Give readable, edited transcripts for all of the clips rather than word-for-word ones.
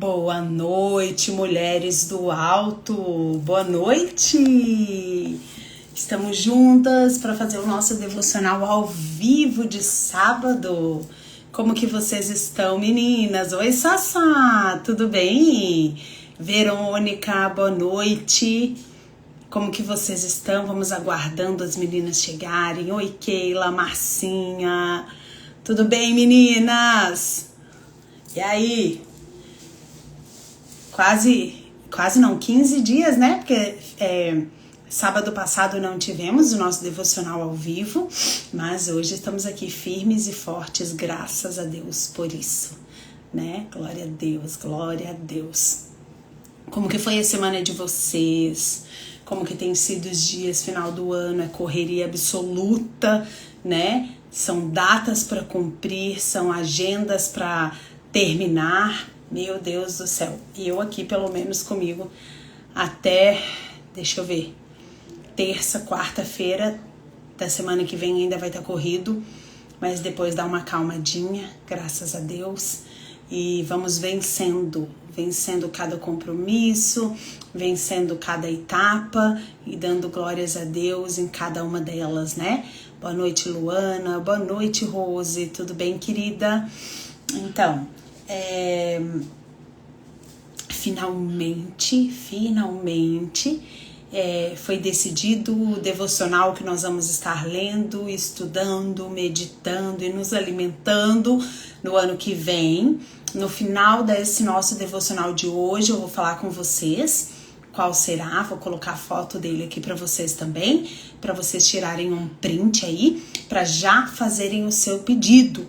Boa noite, mulheres do alto. Boa noite. Estamos juntas para fazer o nosso devocional ao vivo de sábado. Como que vocês estão, meninas? Oi, Sassá, tudo bem? Verônica, boa noite. Como que vocês estão? Vamos aguardando as meninas chegarem. Oi, Keila, Marcinha. Tudo bem, meninas? E aí? Quase não, 15 dias, né? Porque sábado passado não tivemos o nosso devocional ao vivo, mas hoje estamos aqui firmes e fortes, graças a Deus por isso, né? Glória a Deus, glória a Deus. Como que foi a semana de vocês? Como que tem sido os dias, final do ano? É correria absoluta, né? São datas para cumprir, são agendas para terminar. Meu Deus do céu. E eu aqui, pelo menos comigo, até, deixa eu ver, terça, quarta-feira da semana que vem ainda vai estar corrido, mas depois dá uma calmadinha, graças a Deus. E vamos vencendo cada compromisso, vencendo cada etapa e dando glórias a Deus em cada uma delas, né? Boa noite, Luana. Boa noite, Rose. Tudo bem, querida? Então, finalmente foi decidido o devocional que nós vamos estar lendo, estudando, meditando e nos alimentando no ano que vem. No final desse nosso devocional de hoje, eu vou falar com vocês qual será, vou colocar a foto dele aqui para vocês também, para vocês tirarem um print aí, para já fazerem o seu pedido,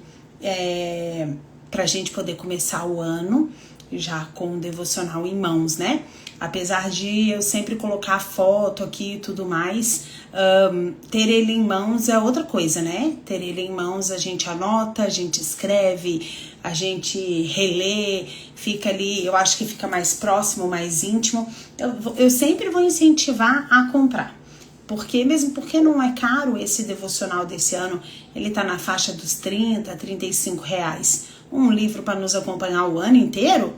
pra gente poder começar o ano já com o devocional em mãos, né? Apesar de eu sempre colocar a foto aqui e tudo mais, ter ele em mãos é outra coisa, né? Ter ele em mãos, a gente anota, a gente escreve, a gente relê, fica ali, eu acho que fica mais próximo, mais íntimo. Eu sempre vou incentivar a comprar. Mesmo porque não é caro esse devocional desse ano, ele tá na faixa dos 30, 35 reais. Um livro para nos acompanhar o ano inteiro,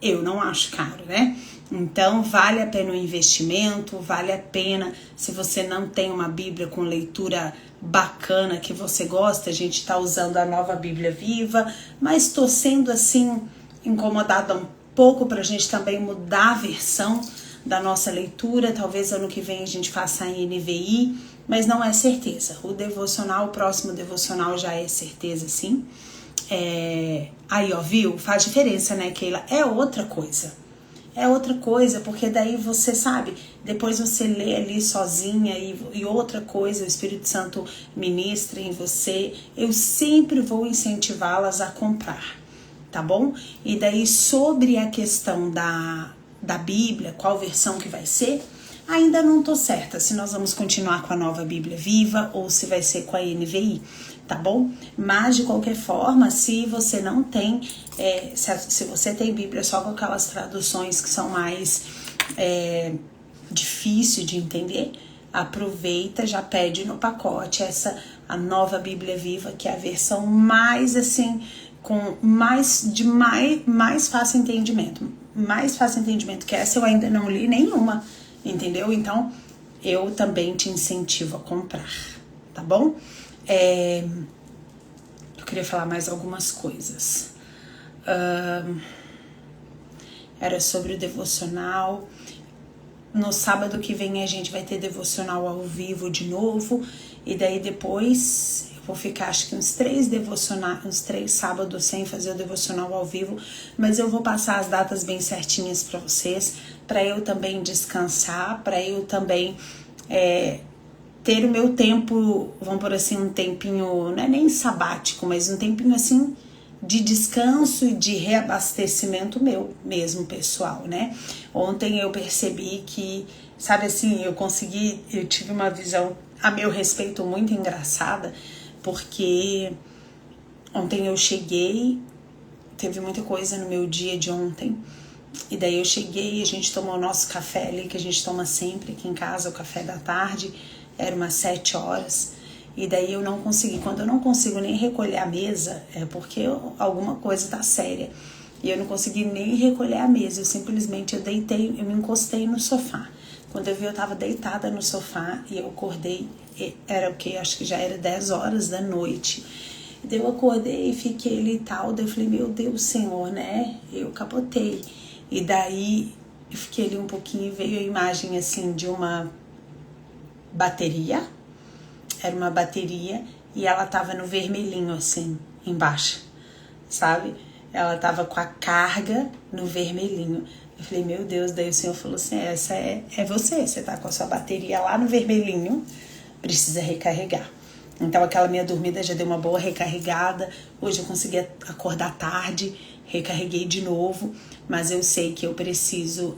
eu não acho caro, né? Então, vale a pena o investimento, vale a pena. Se você não tem uma Bíblia com leitura bacana que você gosta, a gente tá usando a Nova Bíblia Viva, mas tô sendo assim incomodada um pouco pra gente também mudar a versão da nossa leitura. Talvez ano que vem a gente faça em NVI, mas não é certeza. O próximo devocional já é certeza, sim. Aí, ó, viu? Faz diferença, né, Keila? É outra coisa, porque daí você sabe, depois você lê ali sozinha e outra coisa, o Espírito Santo ministra em você. Eu sempre vou incentivá-las a comprar, tá bom? E daí, sobre a questão da Bíblia, qual versão que vai ser, ainda não tô certa se nós vamos continuar com a Nova Bíblia Viva ou se vai ser com a NVI, tá bom? Mas de qualquer forma, se você não tem, se você tem Bíblia só com aquelas traduções que são mais difícil de entender, aproveita, já pede no pacote a Nova Bíblia Viva, que é a versão mais assim, com mais fácil entendimento. Mais fácil entendimento que essa eu ainda não li nenhuma, entendeu? Então, eu também te incentivo a comprar, tá bom? Eu queria falar mais algumas coisas. Era sobre o devocional. No sábado que vem a gente vai ter devocional ao vivo de novo, e daí depois vou ficar acho que uns 3 sábados sem fazer o devocional ao vivo, mas eu vou passar as datas bem certinhas para vocês, para eu também descansar, para eu também ter o meu tempo, vamos por assim, um tempinho, não é nem sabático, mas um tempinho assim de descanso e de reabastecimento meu mesmo, pessoal, né? Ontem eu percebi que, sabe assim, eu tive uma visão a meu respeito muito engraçada, porque ontem eu cheguei, teve muita coisa no meu dia de ontem, e daí eu cheguei e a gente tomou o nosso café ali, que a gente toma sempre aqui em casa, o café da tarde, era umas 7 horas, e daí eu não consegui, quando eu não consigo nem recolher a mesa, é porque alguma coisa tá séria. E eu não consegui nem recolher a mesa, eu simplesmente eu me encostei no sofá. Quando eu vi, eu tava deitada no sofá e eu acordei, era o que? Acho que já era 10 horas da noite. Daí eu acordei e fiquei ali e tal, daí eu falei, meu Deus, Senhor, né? Eu capotei. E daí eu fiquei ali um pouquinho e veio a imagem assim de uma bateria. Era uma bateria e ela tava no vermelhinho assim, embaixo, sabe? Ela tava com a carga no vermelhinho. Eu falei, meu Deus, daí o Senhor falou assim, essa é você tá com a sua bateria lá no vermelhinho, precisa recarregar. Então aquela minha dormida já deu uma boa recarregada, hoje eu consegui acordar tarde, recarreguei de novo, mas eu sei que eu preciso,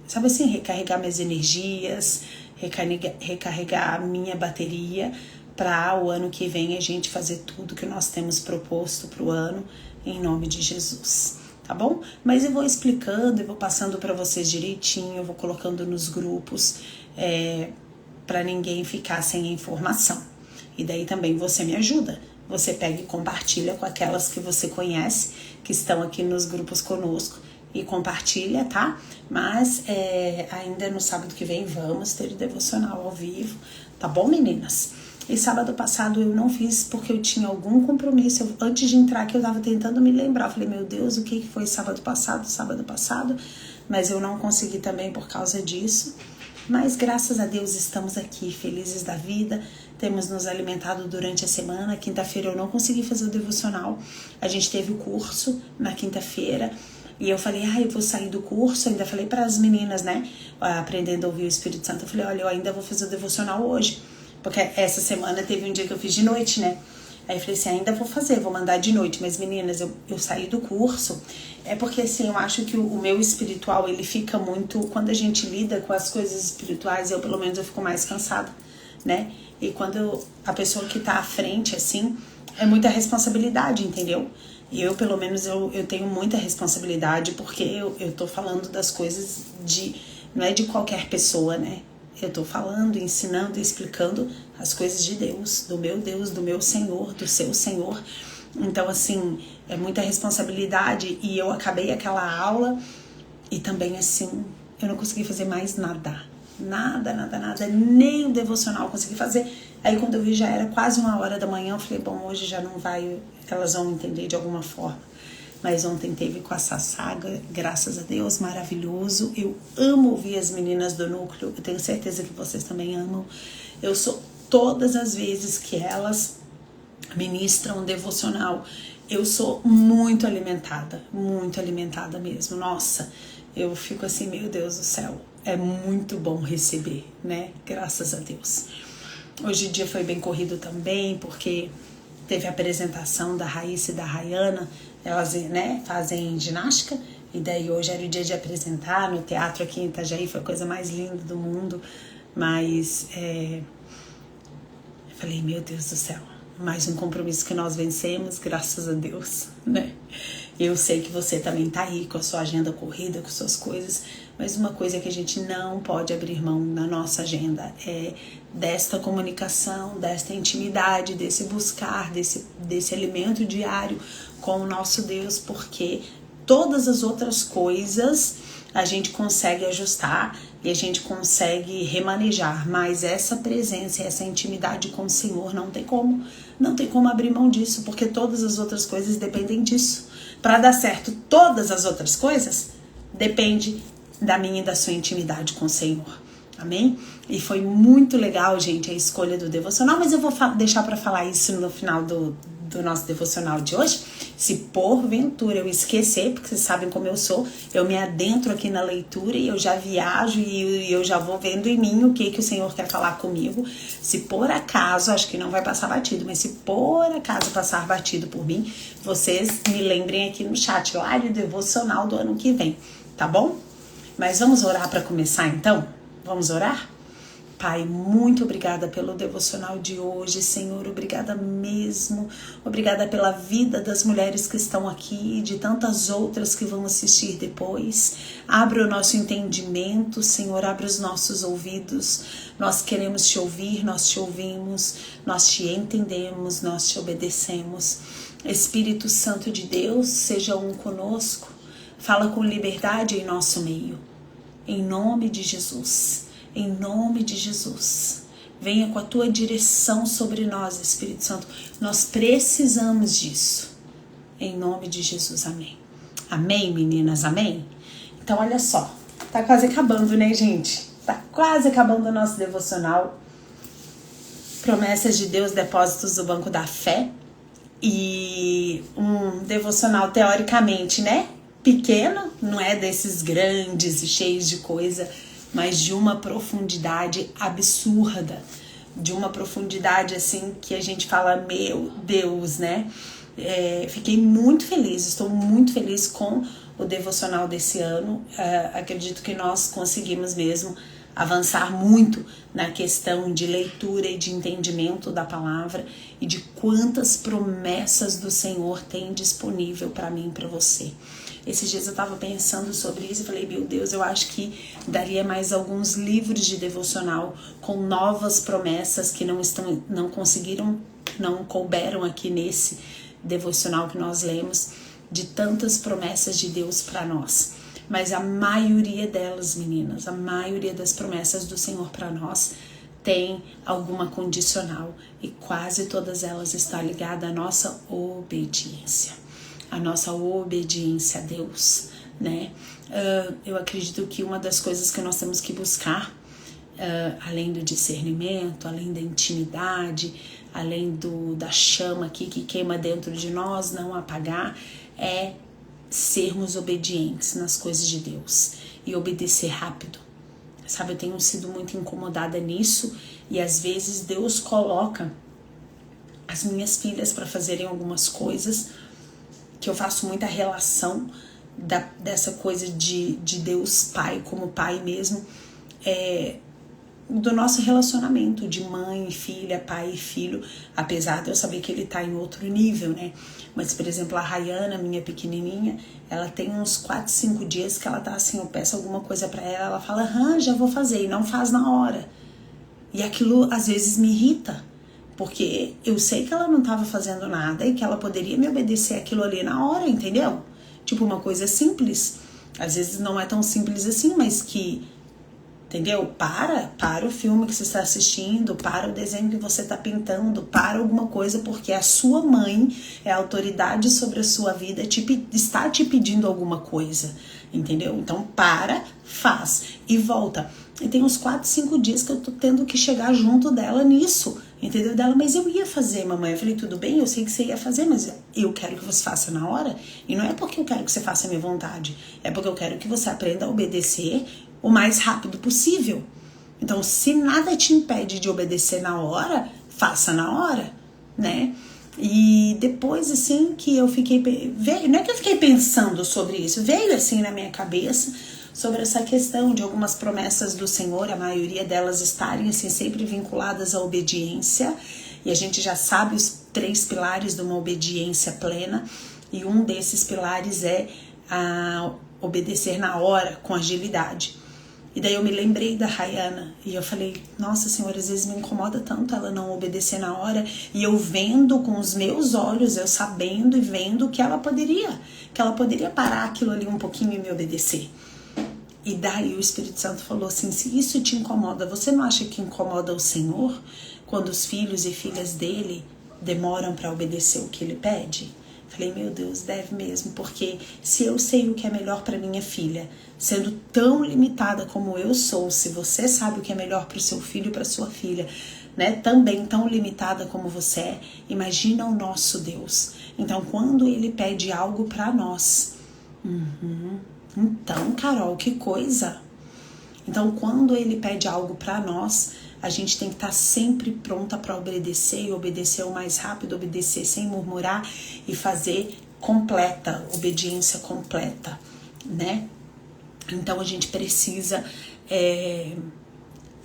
sabe assim, recarregar minhas energias, recarregar a minha bateria, para o ano que vem a gente fazer tudo que nós temos proposto para o ano, em nome de Jesus, tá bom? Mas eu vou explicando, eu vou passando para vocês direitinho, eu vou colocando nos grupos, para ninguém ficar sem informação. E daí também você me ajuda, você pega e compartilha com aquelas que você conhece, que estão aqui nos grupos conosco, e compartilha, tá? Mas ainda no sábado que vem vamos ter o devocional ao vivo, tá bom, meninas? E sábado passado eu não fiz porque eu tinha algum compromisso. Antes de entrar aqui eu tava tentando me lembrar. Eu falei, meu Deus, o que foi sábado passado? Mas eu não consegui também por causa disso. Mas graças a Deus estamos aqui, felizes da vida. Temos nos alimentado durante a semana. Quinta-feira eu não consegui fazer o devocional. A gente teve o curso na quinta-feira. E eu falei, eu vou sair do curso. Ainda falei para as meninas, né? Aprendendo a ouvir o Espírito Santo. Eu falei, olha, eu ainda vou fazer o devocional hoje. Porque essa semana teve um dia que eu fiz de noite, né? Aí eu falei assim, ainda vou fazer, vou mandar de noite. Mas meninas, eu saí do curso. É porque assim, eu acho que o meu espiritual, ele fica muito... Quando a gente lida com as coisas espirituais, pelo menos eu fico mais cansada, né? E quando a pessoa que tá à frente, assim, é muita responsabilidade, entendeu? E eu, pelo menos, eu tenho muita responsabilidade, porque eu tô falando das coisas não é de qualquer pessoa, né? Eu tô falando, ensinando e explicando as coisas de Deus, do meu Senhor, do seu Senhor. Então, assim, é muita responsabilidade e eu acabei aquela aula e também, assim, eu não consegui fazer mais nada. Nada, nem o devocional eu consegui fazer. Aí, quando eu vi, já era quase 1h da manhã, eu falei, bom, hoje já não vai, elas vão entender de alguma forma. Mas ontem teve com a Sassá, graças a Deus, maravilhoso. Eu amo ouvir as meninas do núcleo, eu tenho certeza que vocês também amam. Eu sou, todas as vezes que elas ministram um devocional, eu sou muito alimentada mesmo. Nossa, eu fico assim, meu Deus do céu, é muito bom receber, né? Graças a Deus. Hoje o dia foi bem corrido também, porque teve a apresentação da Raíssa e da Rayana. Elas, né, fazem ginástica, e daí hoje era o dia de apresentar no teatro aqui em Itajaí, foi a coisa mais linda do mundo, mas eu falei, meu Deus do céu, mais um compromisso que nós vencemos, graças a Deus, né? Eu sei que você também tá aí com a sua agenda corrida, com suas coisas, mas uma coisa que a gente não pode abrir mão na nossa agenda é desta comunicação, desta intimidade, desse buscar, desse alimento diário com o nosso Deus, porque todas as outras coisas a gente consegue ajustar e a gente consegue remanejar, mas essa presença, essa intimidade com o Senhor não tem como abrir mão disso, porque todas as outras coisas dependem disso. Para dar certo todas as outras coisas, depende da minha e da sua intimidade com o Senhor. Amém? E foi muito legal, gente, a escolha do devocional, mas eu vou deixar para falar isso no final do nosso devocional de hoje. Se porventura eu esquecer, porque vocês sabem como eu sou, eu me adentro aqui na leitura e eu já viajo e eu já vou vendo em mim o que o Senhor quer falar comigo. Se por acaso, acho que não vai passar batido, mas se por acaso passar batido por mim, vocês me lembrem aqui no chat, lá do devocional do ano que vem, tá bom? Mas vamos orar para começar então? Vamos orar? Pai, muito obrigada pelo devocional de hoje, Senhor, obrigada mesmo, obrigada pela vida das mulheres que estão aqui e de tantas outras que vão assistir depois. Abra o nosso entendimento, Senhor, abre os nossos ouvidos, nós queremos te ouvir, nós te ouvimos, nós te entendemos, nós te obedecemos. Espírito Santo de Deus, seja um conosco, fala com liberdade em nosso meio. Em nome de Jesus, em nome de Jesus. Venha com a tua direção sobre nós, Espírito Santo. Nós precisamos disso. Em nome de Jesus, amém. Amém, meninas, amém? Então, olha só, tá quase acabando, né, gente? Tá quase acabando o nosso devocional. Promessas de Deus, depósitos do Banco da Fé. E um devocional, teoricamente, né? Pequeno, não é desses grandes e cheios de coisa, mas de uma profundidade absurda, de uma profundidade assim que a gente fala, meu Deus, né? Fiquei muito feliz, estou muito feliz com o devocional desse ano. Acredito que nós conseguimos mesmo avançar muito na questão de leitura e de entendimento da palavra e de quantas promessas do Senhor tem disponível para mim e para você. Esses dias eu estava pensando sobre isso e falei, meu Deus, eu acho que daria mais alguns livros de devocional com novas promessas que não conseguiram, não couberam aqui nesse devocional que nós lemos, de tantas promessas de Deus para nós. Mas a maioria delas, meninas, a maioria das promessas do Senhor para nós tem alguma condicional e quase todas elas estão ligadas à nossa obediência. A nossa obediência a Deus, né? Eu acredito que uma das coisas que nós temos que buscar, além do discernimento, além da intimidade, além da chama aqui que queima dentro de nós, não apagar, é sermos obedientes nas coisas de Deus e obedecer rápido. Sabe, eu tenho sido muito incomodada nisso e às vezes Deus coloca as minhas filhas para fazerem algumas coisas que eu faço muita relação dessa coisa de Deus Pai, como Pai mesmo, do nosso relacionamento de mãe e filha, pai e filho, apesar de eu saber que ele tá em outro nível, né? Mas, por exemplo, a Rayana, minha pequenininha, ela tem uns 4, 5 dias que ela tá assim, eu peço alguma coisa pra ela fala, já vou fazer, e não faz na hora. E aquilo às vezes me irrita, porque eu sei que ela não tava fazendo nada e que ela poderia me obedecer aquilo ali na hora, entendeu? Tipo, uma coisa simples. Às vezes não é tão simples assim, mas que, entendeu? Para o filme que você está assistindo, para o desenho que você está pintando, para alguma coisa, porque a sua mãe é a autoridade sobre a sua vida, está te pedindo alguma coisa, entendeu? Então faz e volta. E tem uns 4, 5 dias que eu tô tendo que chegar junto dela nisso, entendeu? Dela, mas eu ia fazer, mamãe. Eu falei, tudo bem, eu sei que você ia fazer, mas eu quero que você faça na hora. E não é porque eu quero que você faça a minha vontade, é porque eu quero que você aprenda a obedecer o mais rápido possível. Então, se nada te impede de obedecer na hora, faça na hora, né? E depois, assim, que eu fiquei... não é que eu fiquei pensando sobre isso, veio assim na minha cabeça sobre essa questão de algumas promessas do Senhor, a maioria delas estarem assim, sempre vinculadas à obediência, e a gente já sabe os 3 pilares de uma obediência plena, e um desses pilares é a obedecer na hora, com agilidade. E daí eu me lembrei da Rayana, e eu falei, nossa Senhora, às vezes me incomoda tanto ela não obedecer na hora, e eu vendo com os meus olhos, eu sabendo e vendo que ela poderia parar aquilo ali um pouquinho e me obedecer. E daí o Espírito Santo falou assim, se isso te incomoda, você não acha que incomoda o Senhor quando os filhos e filhas dele demoram para obedecer o que ele pede? Falei, meu Deus, deve mesmo, porque se eu sei o que é melhor para minha filha, sendo tão limitada como eu sou, se você sabe o que é melhor para o seu filho e para sua filha, né, também tão limitada como você é, imagina o nosso Deus. Então, quando ele pede algo para nós, então, Carol, que coisa! Então, quando ele pede algo para nós, a gente tem que estar sempre pronta para obedecer e obedecer o mais rápido, obedecer sem murmurar e fazer completa, obediência completa, né? Então, a gente precisa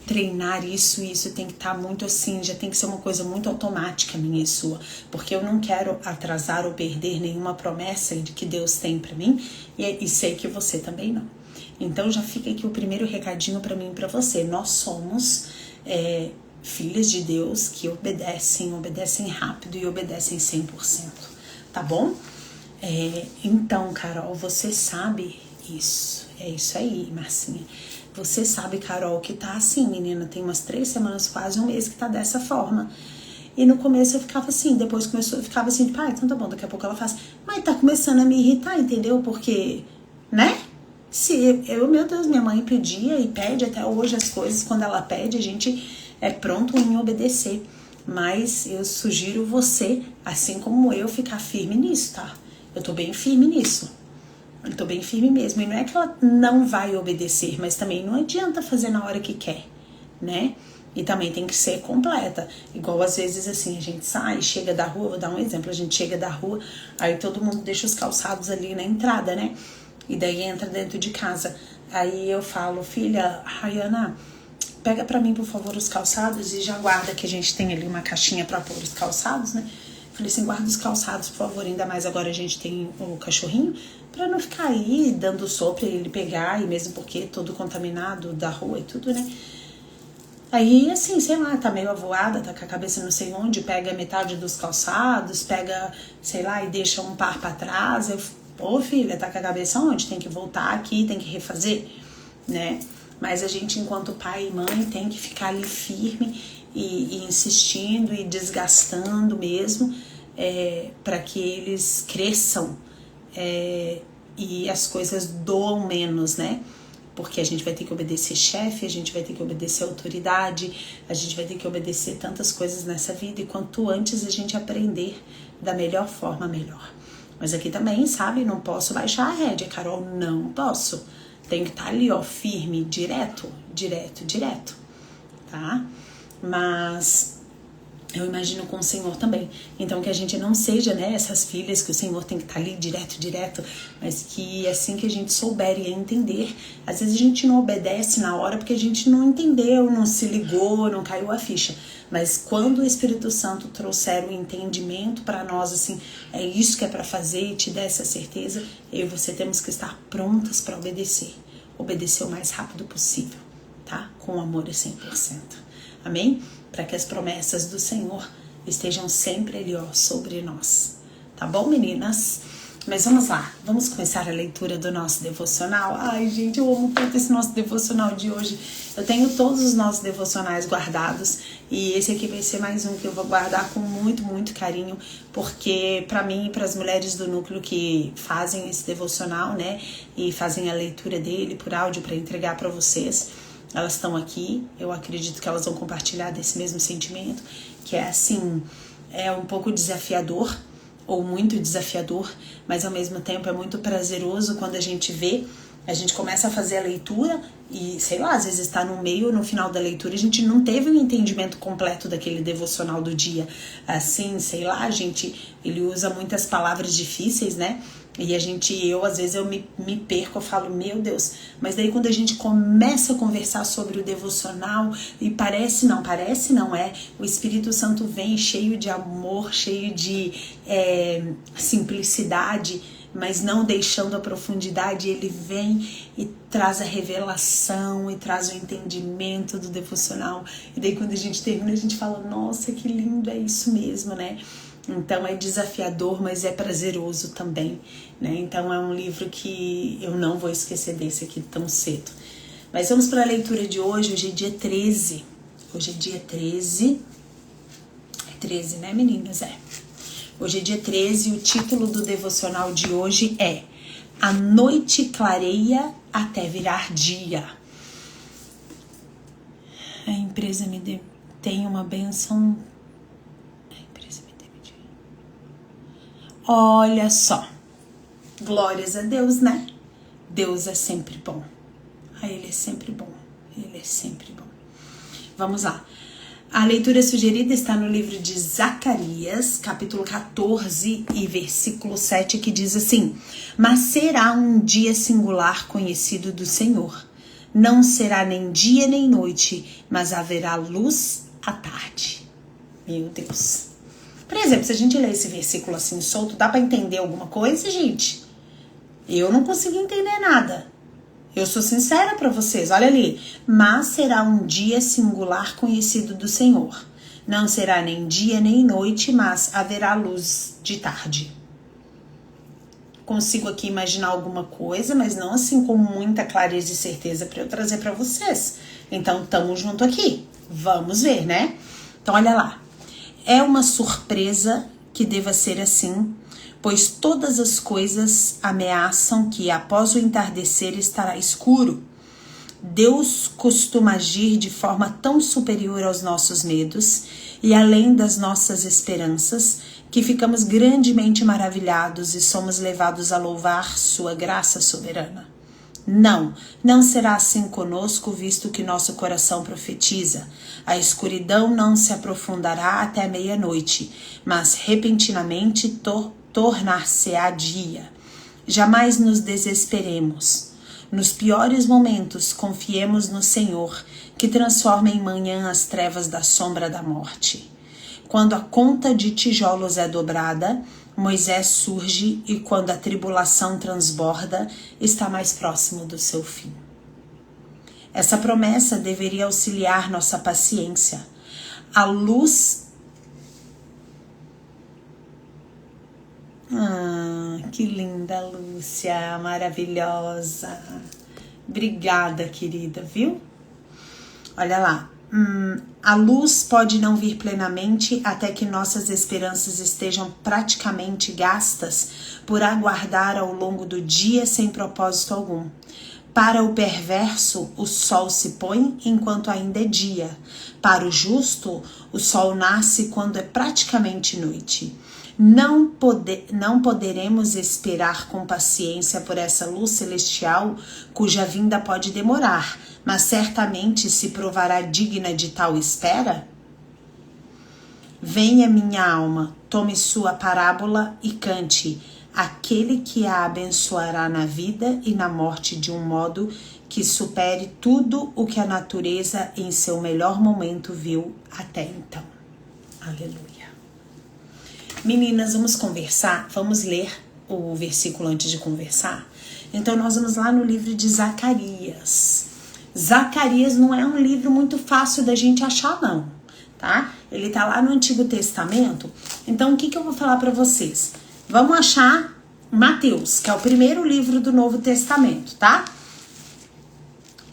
treinar isso, e isso tem que estar muito assim, já tem que ser uma coisa muito automática minha e sua, porque eu não quero atrasar ou perder nenhuma promessa de que Deus tem para mim, e sei que você também não. Então já fica aqui o primeiro recadinho para mim e para você. Nós somos filhas de Deus que obedecem rápido e obedecem 100%. tá bom? Então, Carol, você sabe isso. É isso aí, Marcinha. Você sabe, Carol, que tá assim, menina, tem umas 3 semanas, quase um mês que tá dessa forma. E no começo eu ficava assim, depois começou, eu ficava assim, tipo, então tá bom, daqui a pouco ela faz. Mas tá começando a me irritar, entendeu? Porque, né? Se meu Deus, minha mãe pedia e pede até hoje as coisas, quando ela pede, a gente é pronto em obedecer. Mas eu sugiro você, assim como eu, ficar firme nisso, tá? Eu tô bem firme nisso. Eu tô bem firme mesmo. E não é que ela não vai obedecer, mas também não adianta fazer na hora que quer, né? E também tem que ser completa. Igual às vezes assim, a gente sai, chega da rua, vou dar um exemplo, a gente chega da rua, aí todo mundo deixa os calçados ali na entrada, né? E daí entra dentro de casa. Aí eu falo, filha, Rayana, pega pra mim, por favor, os calçados e já guarda, que a gente tem ali uma caixinha pra pôr os calçados, né? Falei assim, guarda os calçados, por favor, ainda mais agora a gente tem o cachorrinho, pra não ficar aí dando sopro e ele pegar, e mesmo porque todo contaminado da rua e tudo, né? Aí, assim, sei lá, tá meio avoada, tá com a cabeça não sei onde, pega metade dos calçados, pega, sei lá, e deixa um par pra trás. Eu, pô, filha, tá com a cabeça onde? Tem que voltar aqui, tem que refazer, né? Mas a gente, enquanto pai e mãe, tem que ficar ali firme e insistindo e desgastando mesmo, para que eles cresçam e as coisas doam menos, né? Porque a gente vai ter que obedecer chefe, a gente vai ter que obedecer autoridade, a gente vai ter que obedecer tantas coisas nessa vida, e quanto antes a gente aprender da melhor forma, melhor. Mas aqui também, sabe, não posso baixar a rédea, Carol, não posso. Tem que estar ali, ó, firme, direto, tá? Mas eu imagino com o Senhor também. Então que a gente não seja, né, essas filhas que o Senhor tem que estar ali direto, mas que assim que a gente souber e entender, às vezes a gente não obedece na hora porque a gente não entendeu, não se ligou, não caiu a ficha. Mas quando o Espírito Santo trouxer o entendimento para nós, assim, é isso que é para fazer e te der essa certeza, eu e você temos que estar prontas para obedecer. Obedecer o mais rápido possível, tá? Com amor e 100%. Amém? Para que as promessas do Senhor estejam sempre ali, ó, sobre nós. Tá bom, meninas? Mas vamos lá, vamos começar a leitura do nosso devocional. Ai, gente, eu amo tanto esse nosso devocional de hoje. Eu tenho todos os nossos devocionais guardados e esse aqui vai ser mais um que eu vou guardar com muito, muito carinho, porque para mim e para as mulheres do núcleo que fazem esse devocional, né, e fazem a leitura dele por áudio para entregar para vocês, elas estão aqui, eu acredito que elas vão compartilhar desse mesmo sentimento, que é assim, é um pouco desafiador, ou muito desafiador, mas ao mesmo tempo é muito prazeroso quando a gente vê, a gente começa a fazer a leitura e, sei lá, às vezes está no meio ou no final da leitura, a gente não teve um entendimento completo daquele devocional do dia. Assim, sei lá, ele usa muitas palavras difíceis, né? E eu às vezes eu me perco, eu falo, meu Deus, mas daí quando a gente começa a conversar sobre o devocional, e parece não é, o Espírito Santo vem cheio de amor, cheio de simplicidade, mas não deixando a profundidade, ele vem e traz a revelação e traz o entendimento do devocional, e daí quando a gente termina a gente fala, nossa, que lindo, é isso mesmo, né? Então é desafiador, mas é prazeroso também, né? Então é um livro que eu não vou esquecer desse aqui tão cedo. Mas vamos para a leitura de hoje. Hoje é dia 13. Hoje é dia 13. É 13, né, meninas? É. Hoje é dia 13 e o título do devocional de hoje é A Noite Clareia até Virar Dia. A empresa tem uma bênção. Olha só, glórias a Deus, né? Deus é sempre bom. Ele é sempre bom. Ele é sempre bom. Vamos lá. A leitura sugerida está no livro de Zacarias, capítulo 14 e versículo 7, que diz assim: Mas será um dia singular conhecido do Senhor. Não será nem dia nem noite, mas haverá luz à tarde. Meu Deus. Por exemplo, se a gente ler esse versículo assim solto, dá pra entender alguma coisa, gente? Eu não consegui entender nada. Eu sou sincera pra vocês, olha ali. Mas será um dia singular conhecido do Senhor. Não será nem dia nem noite, mas haverá luz de tarde. consigo aqui imaginar alguma coisa, mas não assim com muita clareza e certeza para eu trazer para vocês. Então, tamo junto aqui. Vamos ver, né? Então, olha lá. É uma surpresa que deva ser assim, pois todas as coisas ameaçam que após o entardecer estará escuro. Deus costuma agir de forma tão superior aos nossos medos e além das nossas esperanças, que ficamos grandemente maravilhados e somos levados a louvar sua graça soberana. Não será assim conosco, visto que nosso coração profetiza. A escuridão não se aprofundará até meia-noite, mas repentinamente tornar-se-á dia. Jamais nos desesperemos. Nos piores momentos, confiemos no Senhor, que transforma em manhã as trevas da sombra da morte. Quando a conta de tijolos é dobrada, Moisés surge e quando a tribulação transborda, está mais próximo do seu fim. Essa promessa deveria auxiliar nossa paciência. A luz... que linda, Lúcia, maravilhosa. Obrigada, querida, viu? Olha lá. A luz pode não vir plenamente até que nossas esperanças estejam praticamente gastas por aguardar ao longo do dia sem propósito algum. Para o perverso, o sol se põe enquanto ainda é dia. Para o justo, o sol nasce quando é praticamente noite. Não poderemos esperar com paciência por essa luz celestial, cuja vinda pode demorar, mas certamente se provará digna de tal espera? Venha, minha alma, tome sua parábola e cante, aquele que a abençoará na vida e na morte de um modo que supere tudo o que a natureza em seu melhor momento viu até então. Aleluia. Meninas, vamos conversar? Vamos ler o versículo antes de conversar? Então, nós vamos lá no livro de Zacarias. Zacarias não é um livro muito fácil da gente achar, não, tá? Ele tá lá no Antigo Testamento. Então, o que eu vou falar para vocês? Vamos achar Mateus, que é o primeiro livro do Novo Testamento, tá?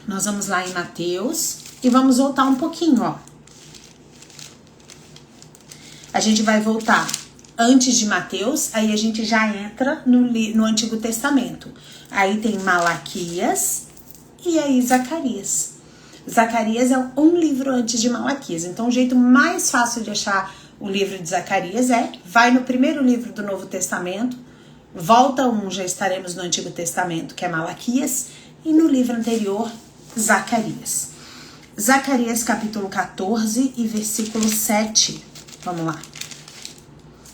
Nós vamos lá em Mateus e vamos voltar um pouquinho, ó. A gente vai voltar antes de Mateus, aí a gente já entra no Antigo Testamento. Aí tem Malaquias e aí Zacarias. Zacarias é um livro antes de Malaquias. Então o jeito mais fácil de achar o livro de Zacarias vai no primeiro livro do Novo Testamento, volta já estaremos no Antigo Testamento, que é Malaquias, e no livro anterior, Zacarias. Zacarias capítulo 14 e versículo 7. Vamos lá.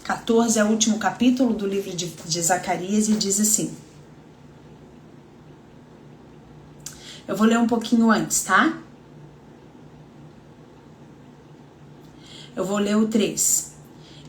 14 é o último capítulo do livro de Zacarias e diz assim. Eu vou ler um pouquinho antes, tá? Eu vou ler o 3.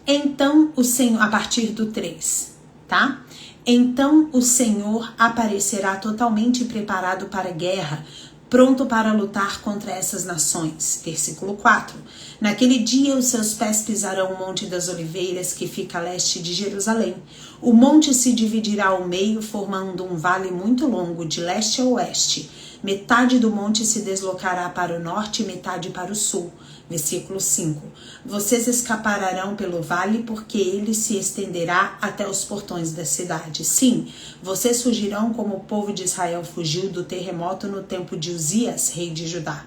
Então o Senhor, a partir do 3, tá? Então o Senhor aparecerá totalmente preparado para a guerra, pronto para lutar contra essas nações. Versículo 4. Naquele dia os seus pés pisarão o Monte das Oliveiras, que fica a leste de Jerusalém. O monte se dividirá ao meio, formando um vale muito longo, de leste a oeste. Metade do monte se deslocará para o norte e metade para o sul. Versículo 5. Vocês escaparão pelo vale, porque ele se estenderá até os portões da cidade. Sim, vocês fugirão como o povo de Israel fugiu do terremoto no tempo de Uzias, rei de Judá.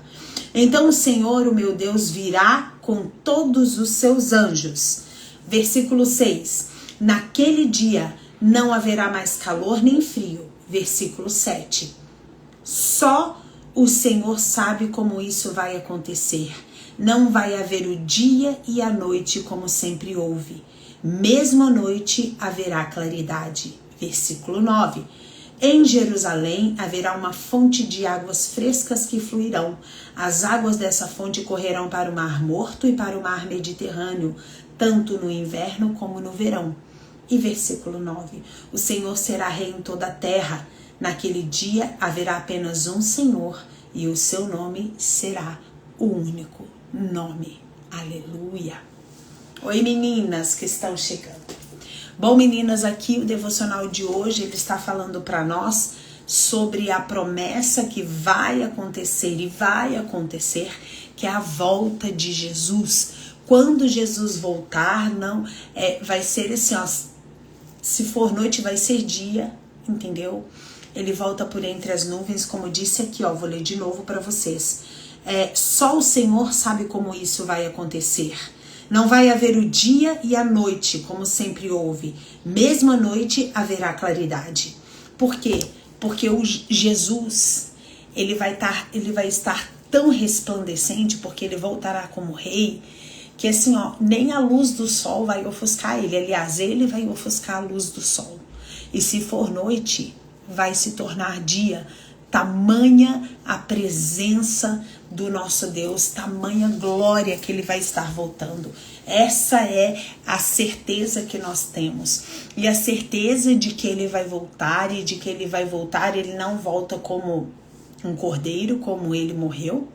Então o Senhor, o meu Deus, virá com todos os seus anjos. Versículo 6. Naquele dia não haverá mais calor nem frio. Versículo 7. Só o Senhor sabe como isso vai acontecer. Não vai haver o dia e a noite como sempre houve. Mesmo à noite haverá claridade. Versículo 9. Em Jerusalém haverá uma fonte de águas frescas que fluirão. As águas dessa fonte correrão para o Mar Morto e para o Mar Mediterrâneo, tanto no inverno como no verão. E versículo 9. O Senhor será rei em toda a terra. Naquele dia haverá apenas um Senhor e o seu nome será o único nome. Aleluia. Oi, meninas que estão chegando. Bom, meninas, aqui o devocional de hoje, ele está falando para nós sobre a promessa que vai acontecer e vai acontecer, que é a volta de Jesus. Quando Jesus voltar, não vai ser assim, ó, se for noite vai ser dia, entendeu? Ele volta por entre as nuvens, como disse aqui, ó, vou ler de novo para vocês. Só o Senhor sabe como isso vai acontecer. Não vai haver o dia e a noite, como sempre houve. Mesmo à noite haverá claridade. Por quê? Porque o Jesus, ele vai estar tão resplandecente, porque ele voltará como rei, que assim, ó, nem a luz do sol vai ofuscar ele. Aliás, ele vai ofuscar a luz do sol. E se for noite, vai se tornar dia. Tamanha a presença do nosso Deus, tamanha glória que ele vai estar voltando. Essa é a certeza que nós temos. E a certeza de que ele vai voltar, e de que ele vai voltar, ele não volta como um cordeiro, como ele morreu.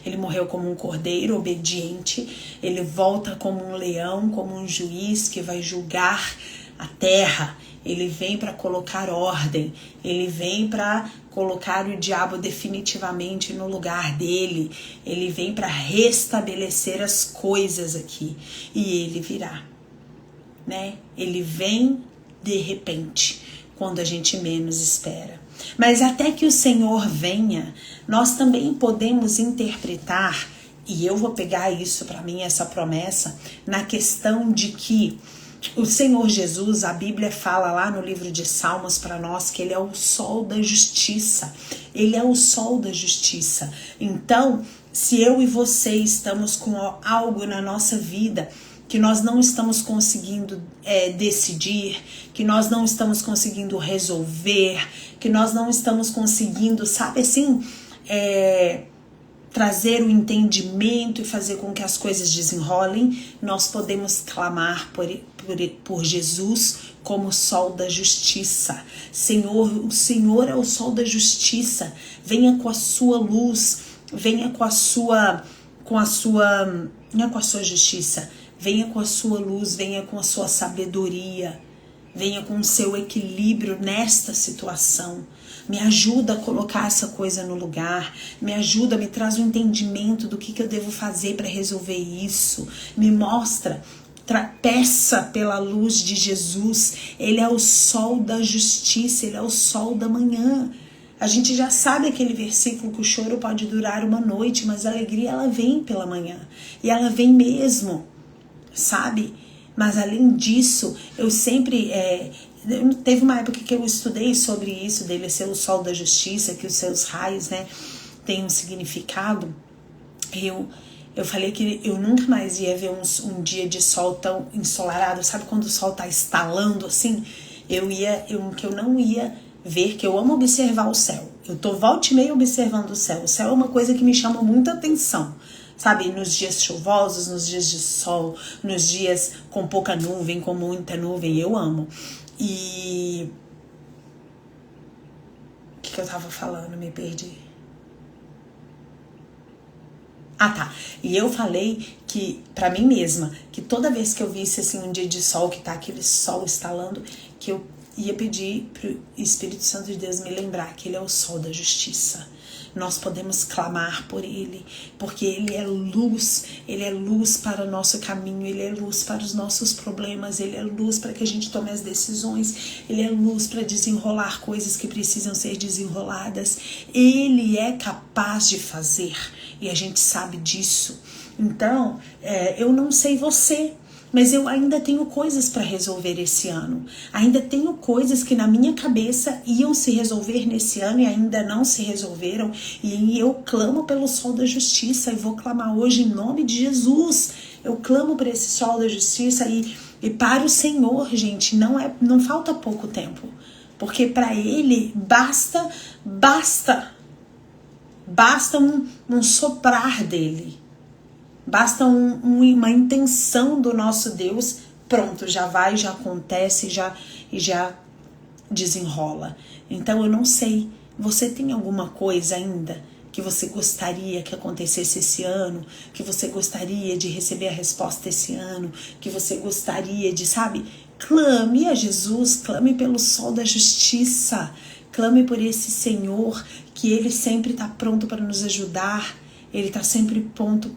Ele morreu como um cordeiro obediente. Ele volta como um leão, como um juiz que vai julgar a terra. Ele vem para colocar ordem. Ele vem para colocar o diabo definitivamente no lugar dele. Ele vem para restabelecer as coisas aqui. E ele virá, né? Ele vem de repente, quando a gente menos espera. Mas até que o Senhor venha, nós também podemos interpretar, e eu vou pegar isso para mim, essa promessa, na questão de que o Senhor Jesus, a Bíblia fala lá no livro de Salmos para nós que ele é o sol da justiça. Ele é o sol da justiça. Então, se eu e você estamos com algo na nossa vida que nós não estamos conseguindo decidir, que nós não estamos conseguindo resolver, que nós não estamos conseguindo, sabe assim, trazer o entendimento e fazer com que as coisas desenrolem, nós podemos clamar por Jesus como sol da justiça. Senhor, o Senhor é o sol da justiça. Venha com a sua luz, venha com a sua, não é com a sua justiça, venha com a sua luz, venha com a sua sabedoria, venha com o seu equilíbrio nesta situação. Me ajuda a colocar essa coisa no lugar, me ajuda, me traz um entendimento do que eu devo fazer para resolver isso, me mostra, peça pela luz de Jesus. Ele é o sol da justiça, ele é o sol da manhã. A gente já sabe aquele versículo que o choro pode durar uma noite, mas a alegria ela vem pela manhã, e ela vem mesmo, sabe? Mas além disso, eu sempre... teve uma época que eu estudei sobre isso, dele ser o sol da justiça, que os seus raios, né, têm um significado. Eu falei que eu nunca mais ia ver um dia de sol tão ensolarado, sabe quando o sol tá estalando assim? Que eu não ia ver, que eu amo observar o céu. Eu tô volta e meia observando o céu. O céu é uma coisa que me chama muita atenção. Sabe, nos dias chuvosos, nos dias de sol, nos dias com pouca nuvem, com muita nuvem, eu amo. E o que eu tava falando? Me perdi. Ah, tá. E eu falei que, pra mim mesma, que toda vez que eu visse assim um dia de sol, que tá aquele sol estalando, que eu ia pedir pro Espírito Santo de Deus me lembrar que ele é o sol da justiça. Nós podemos clamar por ele, porque ele é luz para o nosso caminho, ele é luz para os nossos problemas, ele é luz para que a gente tome as decisões, ele é luz para desenrolar coisas que precisam ser desenroladas. Ele é capaz de fazer, e a gente sabe disso. Então, eu não sei você, mas eu ainda tenho coisas para resolver esse ano. Ainda tenho coisas que na minha cabeça iam se resolver nesse ano e ainda não se resolveram. E eu clamo pelo sol da justiça e vou clamar hoje em nome de Jesus. Eu clamo por esse sol da justiça e para o Senhor, gente, não falta pouco tempo. Porque para ele basta um soprar dele. Basta uma intenção do nosso Deus, pronto, já vai, já acontece, e já desenrola. Então eu não sei, você tem alguma coisa ainda que você gostaria que acontecesse esse ano, que você gostaria de receber a resposta esse ano, que você gostaria de, sabe, Clame a Jesus, clame pelo sol da justiça, clame por esse Senhor que Ele sempre está pronto para nos ajudar, Ele está sempre pronto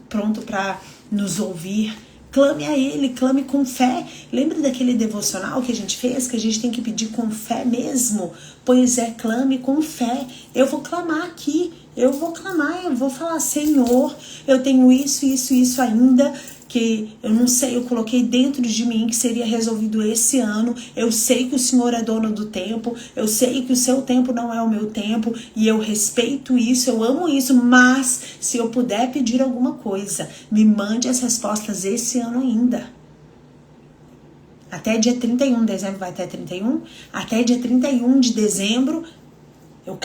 para nos ouvir. Clame a Ele, clame com fé. Lembra daquele devocional que a gente fez, que a gente tem que pedir com fé mesmo? Pois é, clame com fé. Eu vou clamar aqui, eu vou falar, Senhor, eu tenho isso ainda, que eu não sei, eu coloquei dentro de mim que seria resolvido esse ano. Eu sei que o Senhor é dono do tempo, eu sei que o seu tempo não é o meu tempo, e eu respeito isso, eu amo isso, mas se eu puder pedir alguma coisa, me mande as respostas esse ano ainda. Até dia 31 de dezembro, vai até 31? Até dia 31 de dezembro, eu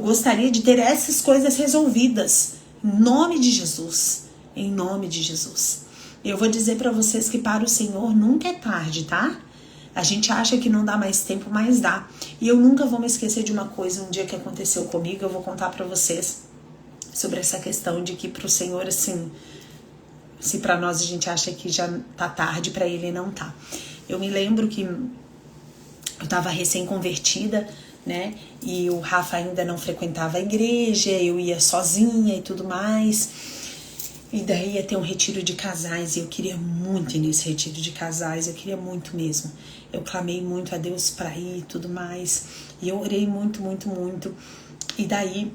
gostaria de ter essas coisas resolvidas. Em nome de Jesus. Em nome de Jesus. Eu vou dizer para vocês que para o Senhor nunca é tarde, tá? A gente acha que não dá mais tempo, mas dá. E eu nunca vou me esquecer de uma coisa, um dia que aconteceu comigo, eu vou contar para vocês sobre essa questão de que pro Senhor, assim, se para nós a gente acha que já tá tarde, para Ele não tá. Eu me lembro que eu tava recém-convertida, né? E o Rafa ainda não frequentava a igreja, eu ia sozinha e tudo mais. E daí ia ter um retiro de casais, e eu queria muito ir nesse retiro de casais, eu queria muito mesmo. Eu clamei muito a Deus pra ir e tudo mais, e eu orei muito. E daí,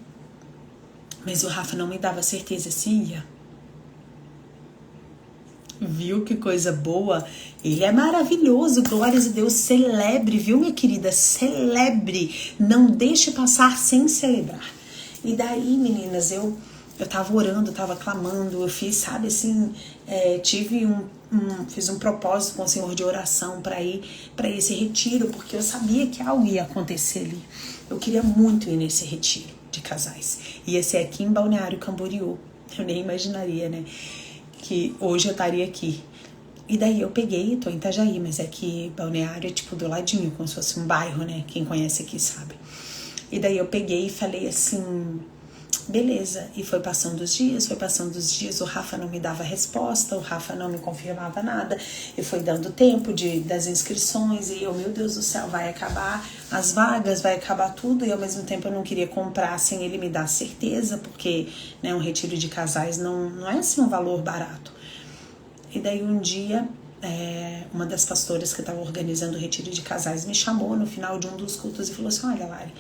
mas o Rafa não me dava certeza se ia. Viu que coisa boa? Ele é maravilhoso, glórias a Deus, celebre, viu, minha querida? Celebre, não deixe passar sem celebrar. E daí, meninas, eu tava orando, eu tava clamando, eu fiz, sabe, assim, fiz um propósito com o Senhor de oração para ir para esse retiro, porque eu sabia que algo ia acontecer ali. Eu queria muito ir nesse retiro de casais. Ia ser aqui em Balneário Camboriú. Eu nem imaginaria, né, que hoje eu estaria aqui. E daí eu peguei, tô em Itajaí, mas é que Balneário é tipo do ladinho, como se fosse um bairro, né, quem conhece aqui sabe. E daí eu peguei e falei assim, beleza, e foi passando os dias, o Rafa não me dava resposta, o Rafa não me confirmava nada, e foi dando tempo das inscrições, e eu, meu Deus do céu, vai acabar as vagas, vai acabar tudo, e ao mesmo tempo eu não queria comprar sem ele me dar certeza, porque, né, um retiro de casais não é assim um valor barato. E daí um dia, uma das pastoras que estava organizando o retiro de casais me chamou no final de um dos cultos e falou assim, olha, Lari,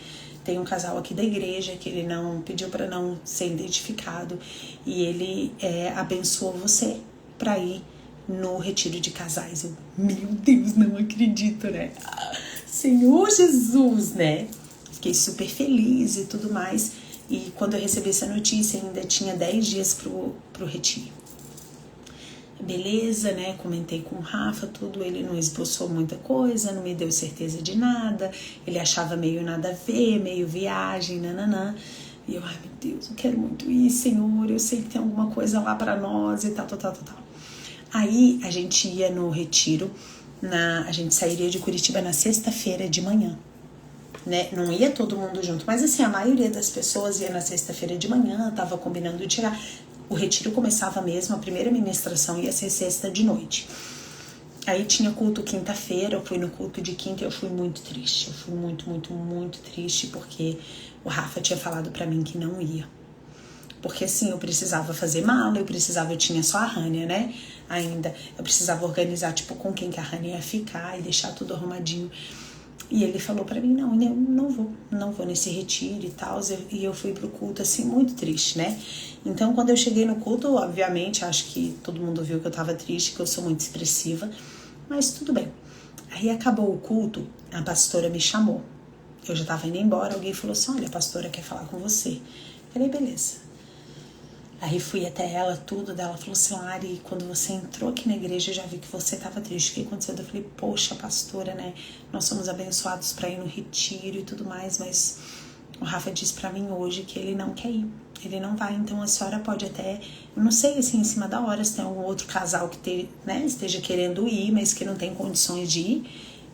tem um casal aqui da igreja que ele não pediu para não ser identificado e ele abençoou você para ir no retiro de casais. Eu, meu Deus, não acredito, né? Senhor Jesus, né? Fiquei super feliz e tudo mais. E quando eu recebi essa notícia, ainda tinha 10 dias pro retiro. Beleza, né? Comentei com o Rafa, tudo. Ele não esboçou muita coisa, não me deu certeza de nada. Ele achava meio nada a ver, meio viagem, nananã. E eu, ai meu Deus, eu quero muito ir, Senhor. Eu sei que tem alguma coisa lá pra nós e tal. Aí a gente ia no retiro, a gente sairia de Curitiba na sexta-feira de manhã. Né? Não ia todo mundo junto, mas assim, a maioria das pessoas ia na sexta-feira de manhã, tava combinando de tirar. O retiro começava mesmo, a primeira ministração ia ser sexta de noite. Aí tinha culto quinta-feira, eu fui no culto de quinta e eu fui muito triste. Eu fui muito triste porque o Rafa tinha falado pra mim que não ia. Porque assim, eu precisava fazer mala, eu tinha só a Rania, né? Ainda, eu precisava organizar, tipo, com quem que a Rania ia ficar e deixar tudo arrumadinho. E ele falou pra mim, não vou nesse retiro e tal. E eu fui pro culto, assim, muito triste, né? Então, quando eu cheguei no culto, obviamente, acho que todo mundo viu que eu tava triste, que eu sou muito expressiva. Mas tudo bem. Aí acabou o culto, a pastora me chamou. Eu já tava indo embora, alguém falou assim, olha, a pastora quer falar com você. Falei, beleza. Aí fui até ela, tudo, dela falou assim, Lari, quando você entrou aqui na igreja, eu já vi que você tava triste. O que aconteceu? Eu falei, poxa, pastora, né? Nós somos abençoados pra ir no retiro e tudo mais, mas o Rafa disse pra mim hoje que ele não quer ir. Ele não vai, então a senhora pode até, eu não sei, assim, em cima da hora, se tem algum outro casal que esteja querendo ir, mas que não tem condições de ir,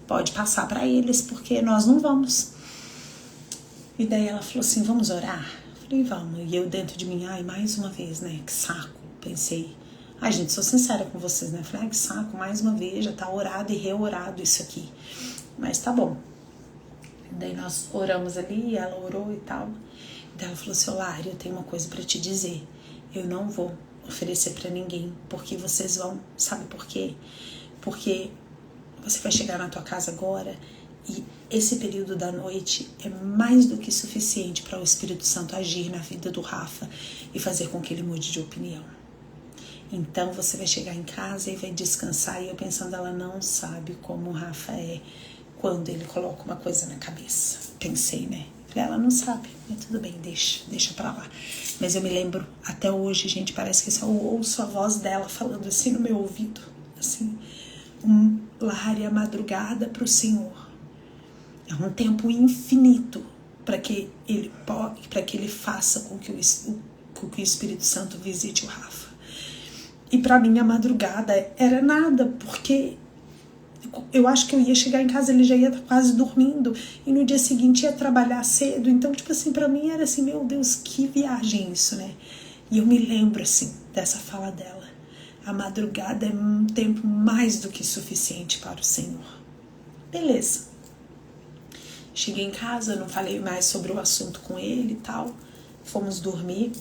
pode passar pra eles, porque nós não vamos. E daí ela falou assim, vamos orar? Falei, vamos. E eu dentro de mim, ai, mais uma vez, né? Que saco. Pensei, Ai, gente, sou sincera com vocês, né? Falei, ai, que saco, mais uma vez, já tá orado e reorado isso aqui. Mas tá bom. Daí nós oramos ali, ela orou e tal. Daí ela falou assim, Lari, eu tenho uma coisa pra te dizer. Eu não vou oferecer pra ninguém, porque vocês vão, sabe por quê? Porque você vai chegar na tua casa agora e esse período da noite é mais do que suficiente para o Espírito Santo agir na vida do Rafa e fazer com que ele mude de opinião. Então você vai chegar em casa e vai descansar. E eu pensando, ela não sabe como o Rafa é quando ele coloca uma coisa na cabeça. Pensei, né? Falei, ela não sabe, mas tudo bem, deixa pra lá. Mas eu me lembro, até hoje, gente, parece que eu ouço a voz dela falando assim no meu ouvido, assim, Lari, a madrugada pro Senhor. É um tempo infinito para que ele faça com que o Espírito Santo visite o Rafa. E para mim a madrugada era nada, porque eu acho que eu ia chegar em casa, ele já ia estar quase dormindo, e no dia seguinte ia trabalhar cedo. Então, tipo assim, pra mim era assim, meu Deus, que viagem isso, né? E eu me lembro, assim, dessa fala dela. A madrugada é um tempo mais do que suficiente para o Senhor. Beleza. Cheguei em casa, não falei mais sobre o assunto com ele e tal. Fomos dormir.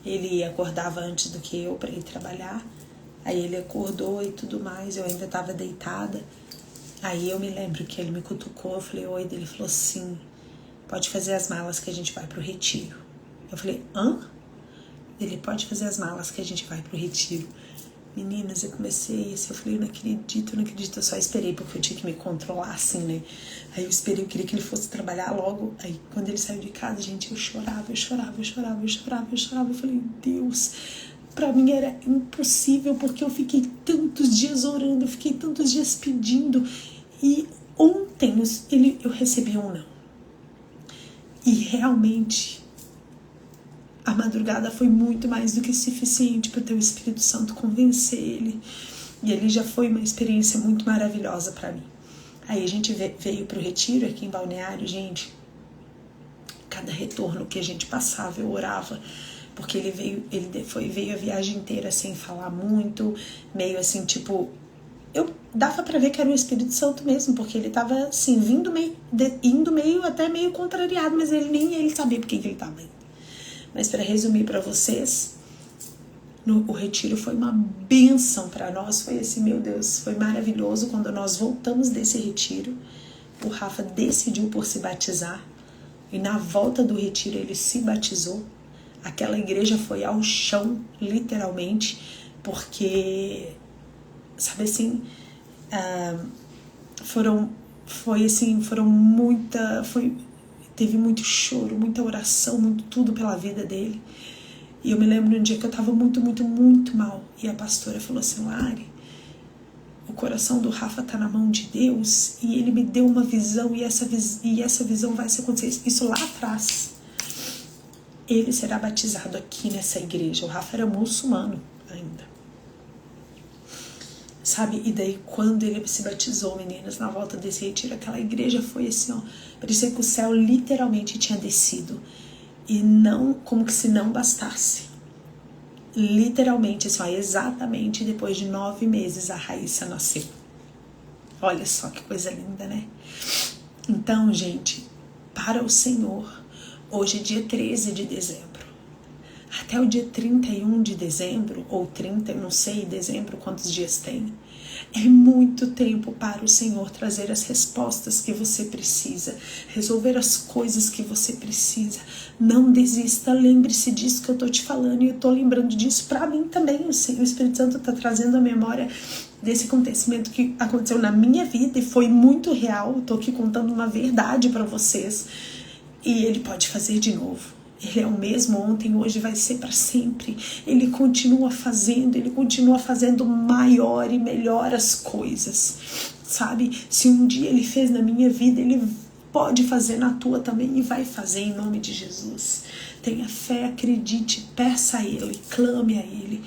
Ele acordava antes do que eu para ir trabalhar. Aí ele acordou e tudo mais, eu ainda estava deitada. Aí eu me lembro que ele me cutucou, eu falei, oi, ele falou assim, pode fazer as malas que a gente vai pro retiro. Eu falei, hã? Ele pode fazer as malas que a gente vai pro retiro. Meninas, eu comecei assim, eu falei, não acredito, eu só esperei, porque eu tinha que me controlar assim, né? Aí eu esperei, eu queria que ele fosse trabalhar logo. Aí quando ele saiu de casa, gente, eu chorava. Eu falei, Deus, pra mim era impossível, porque eu fiquei tantos dias orando, eu fiquei tantos dias pedindo. E ontem eu recebi um não. E realmente a madrugada foi muito mais do que suficiente para o teu Espírito Santo convencer ele. E ele já foi uma experiência muito maravilhosa para mim. Aí a gente veio para o retiro aqui em Balneário, gente. Cada retorno que a gente passava, eu orava. Porque ele veio a viagem inteira sem falar muito, meio assim, tipo... dava para ver que era o Espírito Santo mesmo, porque ele tava assim, indo até meio contrariado, mas nem ele sabia por que ele tava indo. Mas para resumir para vocês, o retiro foi uma bênção para nós, foi assim, meu Deus, foi maravilhoso. Quando nós voltamos desse retiro, o Rafa decidiu por se batizar, e na volta do retiro ele se batizou. Aquela igreja foi ao chão, literalmente, porque, sabe assim, teve muito choro, muita oração, muito tudo pela vida dele. E eu me lembro de um dia que eu tava muito, muito, muito mal. E a pastora falou assim, Lari, o coração do Rafa tá na mão de Deus, e ele me deu uma visão, e essa visão vai se acontecer. Isso lá atrás. Ele será batizado aqui nessa igreja. O Rafa era muçulmano ainda. Sabe? E daí quando ele se batizou, meninas, na volta desse retiro, aquela igreja foi assim, ó. Parecia que o céu literalmente tinha descido. E não, como que se não bastasse. Literalmente, assim, ó, exatamente depois de 9 meses a Raíssa nasceu. Olha só que coisa linda, né? Então, gente, para o Senhor, hoje é dia 13 de dezembro. Até o dia 31 de dezembro, ou 30, eu não sei, dezembro, quantos dias tem. É muito tempo para o Senhor trazer as respostas que você precisa, resolver as coisas que você precisa. Não desista, lembre-se disso que eu tô te falando, e eu tô lembrando disso para mim também. O Espírito Santo tá trazendo a memória desse acontecimento que aconteceu na minha vida e foi muito real. Eu tô aqui contando uma verdade para vocês, e Ele pode fazer de novo. Ele é o mesmo ontem, hoje, vai ser para sempre. Ele continua fazendo maior e melhor as coisas, sabe? Se um dia Ele fez na minha vida, Ele pode fazer na tua também, e vai fazer em nome de Jesus. Tenha fé, acredite, peça a Ele, clame a Ele,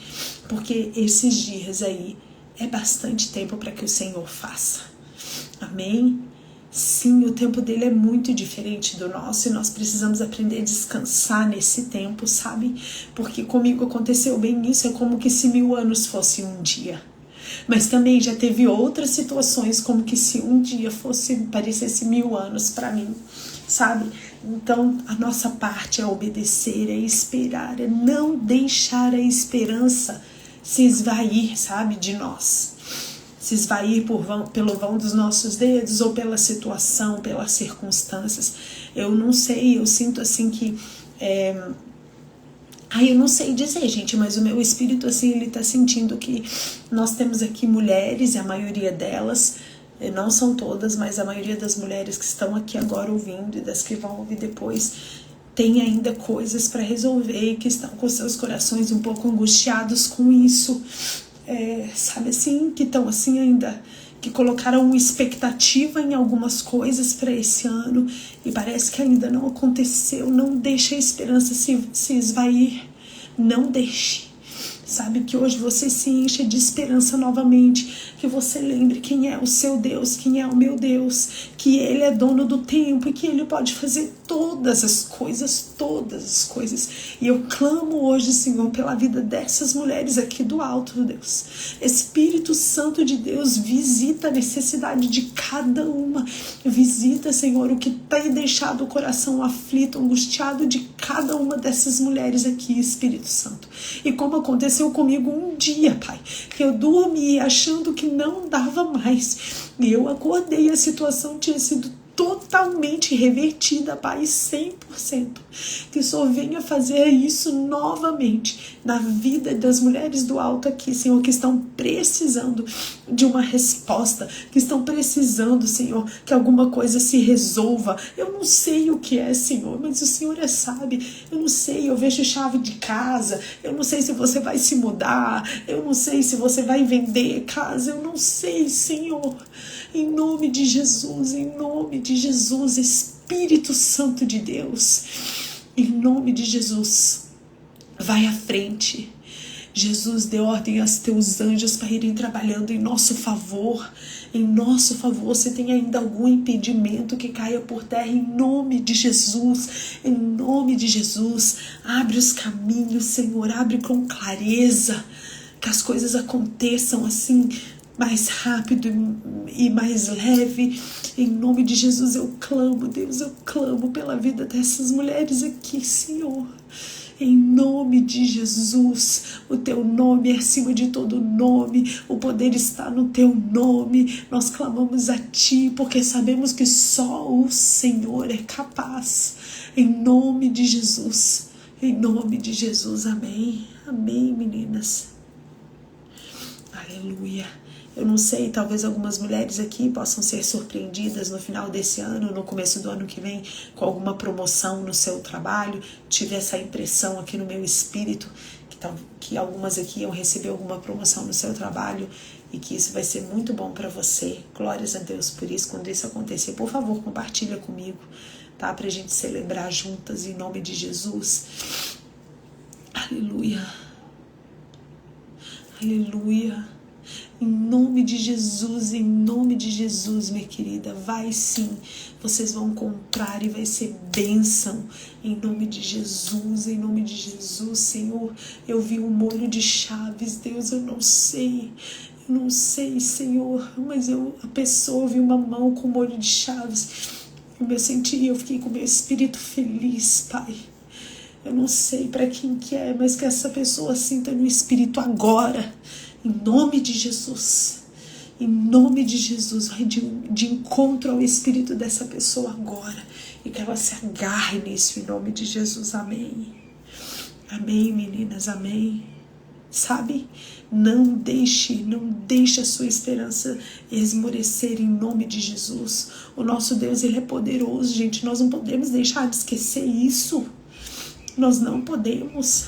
porque esses dias aí é bastante tempo para que o Senhor faça. Amém? Sim, o tempo dele é muito diferente do nosso e nós precisamos aprender a descansar nesse tempo, sabe? Porque comigo aconteceu bem isso, é como que se 1000 anos fosse um dia. Mas também já teve outras situações como que se um dia parecesse 1000 anos para mim, sabe? Então a nossa parte é obedecer, é esperar, é não deixar a esperança se esvair, sabe, de nós. Se esvair pelo vão dos nossos dedos ou pela situação, pelas circunstâncias. Eu não sei, eu sinto assim que... eu não sei dizer, gente, mas o meu espírito, assim, ele tá sentindo que nós temos aqui mulheres, e a maioria delas, não são todas, mas a maioria das mulheres que estão aqui agora ouvindo e das que vão ouvir depois, tem ainda coisas para resolver e que estão com seus corações um pouco angustiados com isso. Sabe assim, que estão assim ainda, que colocaram uma expectativa em algumas coisas para esse ano e parece que ainda não aconteceu. Não deixe a esperança se esvair, não deixe. Sabe, que hoje você se encha de esperança novamente, que você lembre quem é o seu Deus, quem é o meu Deus, que Ele é dono do tempo e que Ele pode fazer todas as coisas. E eu clamo hoje, Senhor, pela vida dessas mulheres aqui do alto, Deus. Espírito Santo de Deus, visita a necessidade de cada uma. Visita, Senhor, o que tem deixado o coração aflito, angustiado de cada uma dessas mulheres aqui, Espírito Santo. E como aconteceu comigo um dia, Pai, que eu dormi achando que não dava mais. E eu acordei e a situação tinha sido totalmente revertida, Pai, 100%. Que o Senhor venha fazer isso novamente na vida das mulheres do alto aqui, Senhor, que estão precisando de uma resposta, que estão precisando, Senhor, que alguma coisa se resolva. Eu não sei o que é, Senhor, mas o Senhor sabe. Eu não sei, eu vejo chave de casa, eu não sei se você vai se mudar, eu não sei se você vai vender casa, eu não sei, Senhor. Em nome de Jesus, Espírito Santo de Deus, em nome de Jesus, vai à frente. Jesus, dê ordem aos teus anjos para irem trabalhando em nosso favor. Em nosso favor, se tem ainda algum impedimento que caia por terra, em nome de Jesus, abre os caminhos, Senhor, abre com clareza, que as coisas aconteçam assim, mais rápido e mais leve. Em nome de Jesus eu clamo, Deus, eu clamo pela vida dessas mulheres aqui, Senhor. Em nome de Jesus, o teu nome é acima de todo nome, o poder está no teu nome. Nós clamamos a ti porque sabemos que só o Senhor é capaz. Em nome de Jesus, amém. Amém, meninas. Aleluia. Eu não sei, talvez algumas mulheres aqui possam ser surpreendidas no final desse ano, no começo do ano que vem, com alguma promoção no seu trabalho. Tive essa impressão aqui no meu espírito, que algumas aqui iam receber alguma promoção no seu trabalho e que isso vai ser muito bom para você. Glórias a Deus por isso. Quando isso acontecer, por favor, compartilha comigo, tá? Pra gente celebrar juntas em nome de Jesus. Aleluia. Aleluia. Em nome de Jesus, minha querida, vai sim, vocês vão comprar e vai ser bênção, em nome de Jesus, Senhor. Eu vi um molho de chaves, Deus, eu não sei, Senhor, mas a pessoa viu uma mão com molho de chaves, eu fiquei com o meu espírito feliz, Pai. Eu não sei para quem que é, mas que essa pessoa sinta no espírito agora. Em nome de Jesus, vai de encontro ao espírito dessa pessoa agora e que ela se agarre nisso em nome de Jesus, amém. Amém, meninas, amém. Sabe, não deixe a sua esperança esmorecer em nome de Jesus. O nosso Deus, Ele é poderoso, gente, nós não podemos deixar de esquecer isso, nós não podemos,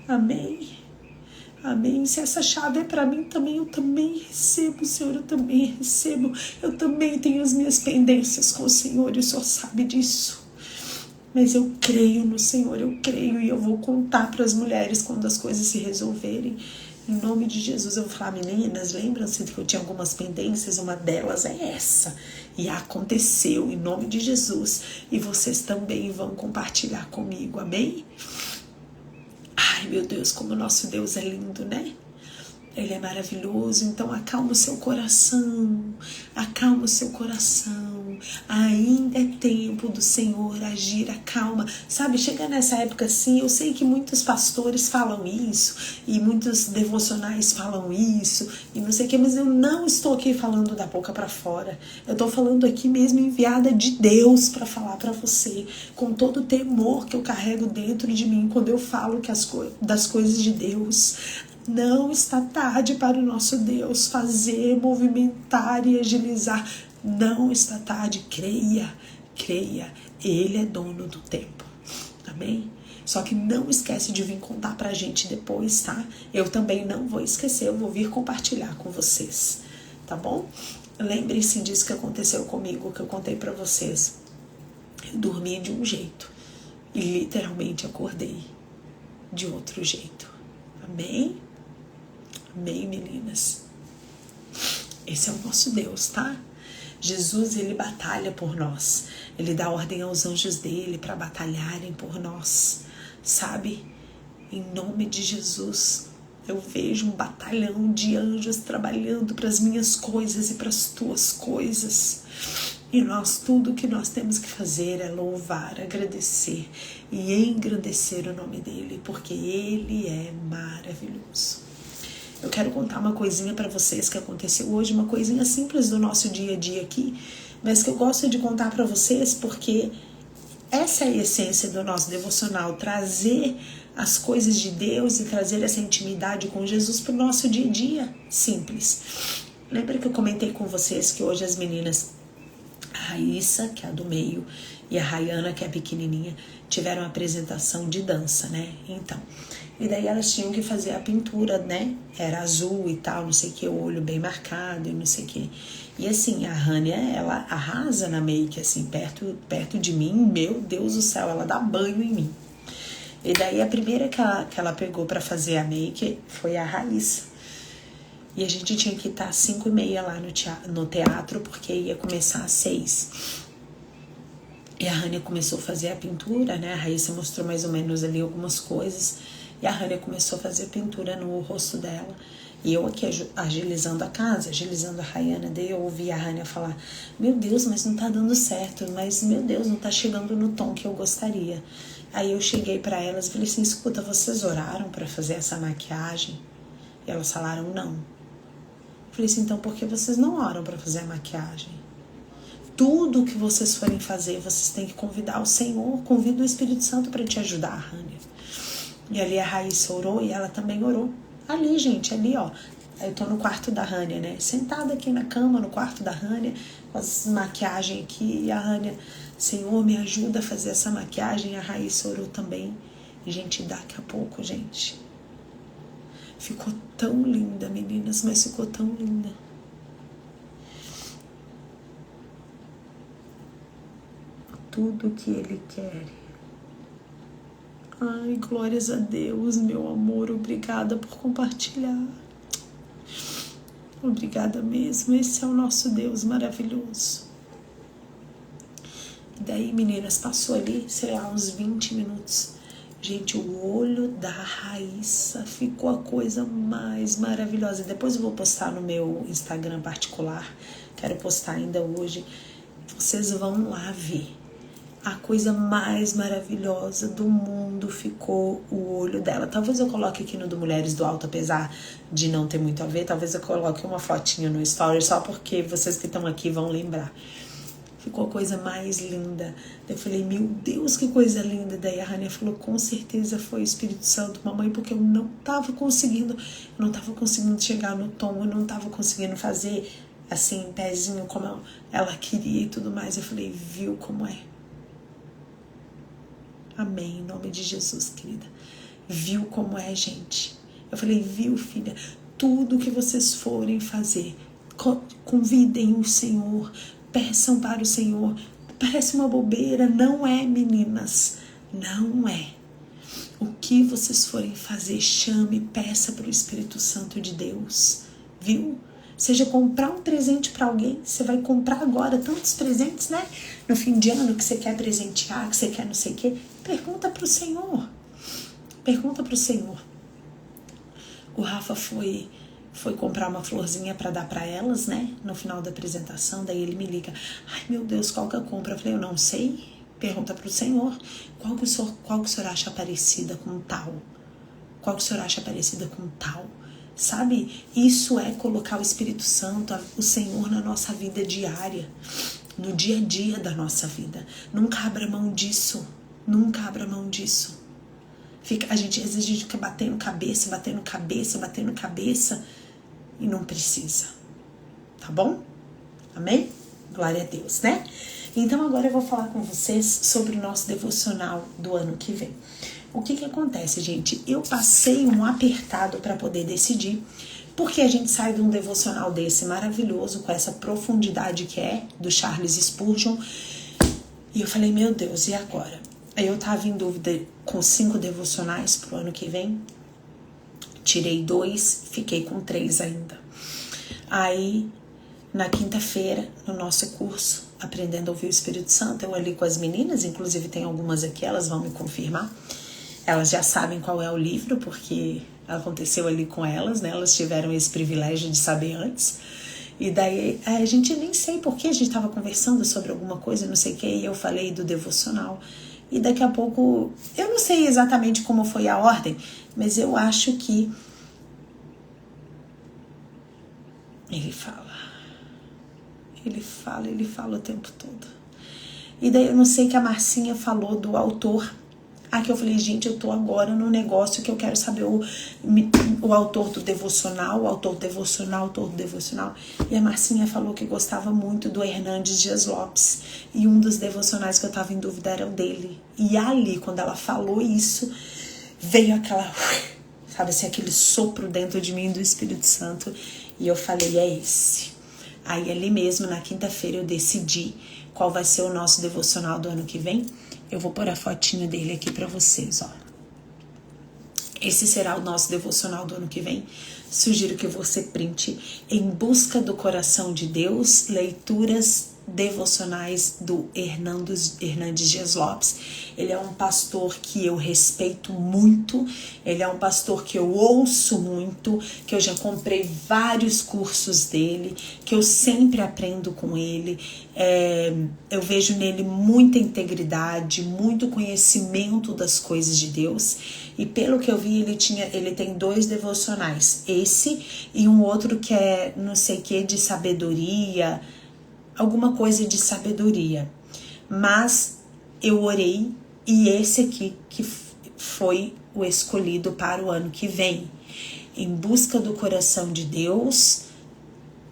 amém. Amém. Se essa chave é para mim também, eu também recebo, Senhor, eu também tenho as minhas pendências com o Senhor, e o Senhor sabe disso. Mas eu creio no Senhor, e eu vou contar para as mulheres quando as coisas se resolverem. Em nome de Jesus, eu vou falar, meninas, lembram-se que eu tinha algumas pendências, uma delas é essa. E aconteceu, em nome de Jesus. E vocês também vão compartilhar comigo, amém? Ai, meu Deus, como o nosso Deus é lindo, né? Ele é maravilhoso, então acalma o seu coração, acalma o seu coração, ainda é tempo do Senhor agir, acalma, sabe, chega nessa época assim, eu sei que muitos pastores falam isso, e muitos devocionais falam isso, e não sei o que, mas eu não estou aqui falando da boca para fora, eu estou falando aqui mesmo enviada de Deus para falar para você, com todo o temor que eu carrego dentro de mim, quando eu falo que das coisas de Deus. Não está tarde para o nosso Deus fazer, movimentar e agilizar. Não está tarde, creia, creia. Ele é dono do tempo, amém? Só que não esquece de vir contar pra gente depois, tá? Eu também não vou esquecer, eu vou vir compartilhar com vocês, tá bom? Lembrem-se disso que aconteceu comigo, que eu contei pra vocês. Eu dormi de um jeito e literalmente acordei de outro jeito, amém? Amém, meninas? Esse é o nosso Deus, tá? Jesus, ele batalha por nós. Ele dá ordem aos anjos dele para batalharem por nós, sabe? Em nome de Jesus, eu vejo um batalhão de anjos trabalhando para as minhas coisas e para as tuas coisas. E nós, tudo que nós temos que fazer é louvar, agradecer e engrandecer o nome dele, porque ele é maravilhoso. Eu quero contar uma coisinha para vocês que aconteceu hoje, uma coisinha simples do nosso dia a dia aqui, mas que eu gosto de contar para vocês porque essa é a essência do nosso devocional, trazer as coisas de Deus e trazer essa intimidade com Jesus para o nosso dia a dia simples. Lembra que eu comentei com vocês que hoje as meninas, a Raíssa, que é a do meio, e a Rayana, que é a pequenininha, tiveram uma apresentação de dança, né? Então, e daí elas tinham que fazer a pintura, né? Era azul e tal, não sei o que, o olho bem marcado e não sei o que. E assim, a Rania, ela arrasa na make, assim, perto de mim, meu Deus do céu, ela dá banho em mim. E daí a primeira que ela pegou pra fazer a make foi a Raíssa. E a gente tinha que estar às 5h30 lá no teatro, porque ia começar às 6. E a Rania começou a fazer a pintura, né? A Raíssa mostrou mais ou menos ali algumas coisas. E a Rania começou a fazer a pintura no rosto dela. E eu aqui agilizando a casa, agilizando a Rayana. Daí eu ouvi a Rania falar, meu Deus, mas não tá dando certo. Mas, meu Deus, não tá chegando no tom que eu gostaria. Aí eu cheguei pra elas e falei assim, escuta, vocês oraram pra fazer essa maquiagem? E elas falaram, não. Eu falei assim, então por que vocês não oram pra fazer a maquiagem? Tudo que vocês forem fazer, vocês têm que convidar o Senhor, convida o Espírito Santo para te ajudar, Rania. E ali a Raíssa orou e ela também orou. Ali, gente, ali, ó. Eu tô no quarto da Rania, né? Sentada aqui na cama, no quarto da Rania, com as maquiagens aqui. E a Rania, Senhor, me ajuda a fazer essa maquiagem. E a Raíssa orou também. E, gente, daqui a pouco, gente, ficou tão linda, meninas, mas ficou tão linda. Tudo que ele quer. Ai, glórias a Deus, meu amor, obrigada por compartilhar. Obrigada mesmo, esse é o nosso Deus maravilhoso. E daí, meninas, passou ali, sei lá, uns 20 minutos. Gente, o olho da Raíssa ficou a coisa mais maravilhosa. Depois eu vou postar no meu Instagram particular, quero postar ainda hoje. Vocês vão lá ver. A coisa mais maravilhosa do mundo ficou o olho dela. Talvez eu coloque aqui no do Mulheres do Alto, apesar de não ter muito a ver. Talvez eu coloque uma fotinha no story, só porque vocês que estão aqui vão lembrar. Ficou a coisa mais linda. Eu falei, meu Deus, que coisa linda. Daí a Rania falou, com certeza foi o Espírito Santo, mamãe, porque eu não tava conseguindo chegar no tom, eu não tava conseguindo fazer assim, pezinho como ela queria e tudo mais. Eu falei, viu como é? Amém, em nome de Jesus, querida. Viu como é, gente? Eu falei, viu, filha? Tudo que vocês forem fazer, convidem o Senhor, peçam para o Senhor. Parece uma bobeira, não é, meninas? Não é. O que vocês forem fazer, chame, peça para o Espírito Santo de Deus, viu? Seja comprar um presente para alguém, você vai comprar agora tantos presentes, né? No fim de ano que você quer presentear, que você quer não sei o quê, pergunta para o Senhor. Pergunta para o Senhor. O Rafa foi comprar uma florzinha para dar para elas, né? No final da apresentação, daí ele me liga. Ai, meu Deus, qual que eu compro? Eu falei, eu não sei. Pergunta para o Senhor. Qual que o senhor acha parecida com tal? Qual que o senhor acha parecida com tal? Sabe? Isso é colocar o Espírito Santo, o Senhor na nossa vida diária. No dia a dia da nossa vida. Nunca abra mão disso. Nunca abra mão disso. Às vezes a gente fica batendo cabeça e não precisa. Tá bom? Amém? Glória a Deus, né? Então agora eu vou falar com vocês sobre o nosso devocional do ano que vem. O que acontece, gente? Eu passei um apertado para poder decidir, porque a gente sai de um devocional desse maravilhoso, com essa profundidade que é do Charles Spurgeon, e eu falei, meu Deus, e agora? Aí eu tava em dúvida com 5 devocionais pro ano que vem, tirei 2, fiquei com 3 ainda. Aí, na quinta-feira, no nosso curso, Aprendendo a Ouvir o Espírito Santo, eu ali com as meninas, inclusive tem algumas aqui, elas vão me confirmar. Elas já sabem qual é o livro, porque aconteceu ali com elas, né? Elas tiveram esse privilégio de saber antes. E daí, a gente nem sei porque a gente estava conversando sobre alguma coisa, não sei o que, e eu falei do devocional. E daqui a pouco, eu não sei exatamente como foi a ordem, mas eu acho que ele fala o tempo todo. E daí eu não sei que a Marcinha falou do autor. Aqui eu falei, gente, eu tô agora no negócio que eu quero saber o autor do devocional, E a Marcinha falou que gostava muito do Hernandes Dias Lopes. E um dos devocionais que eu tava em dúvida era o dele. E ali, quando ela falou isso, veio aquela, sabe assim, aquele sopro dentro de mim do Espírito Santo. E eu falei, é esse. Aí ali mesmo, na quinta-feira, eu decidi qual vai ser o nosso devocional do ano que vem. Eu vou pôr a fotinha dele aqui pra vocês, ó. Esse será o nosso devocional do ano que vem. Sugiro que você printe Em Busca do Coração de Deus, leituras devocionais do Hernandes Dias Lopes. Ele é um pastor que eu respeito muito, ele é um pastor que eu ouço muito, que eu já comprei vários cursos dele, que eu sempre aprendo com ele. Eu vejo nele muita integridade, muito conhecimento das coisas de Deus. E pelo que eu vi, ele tem 2 devocionais, esse e um outro que é não sei o que de sabedoria, alguma coisa de sabedoria. Mas eu orei e esse aqui que foi o escolhido para o ano que vem. Em Busca do Coração de Deus,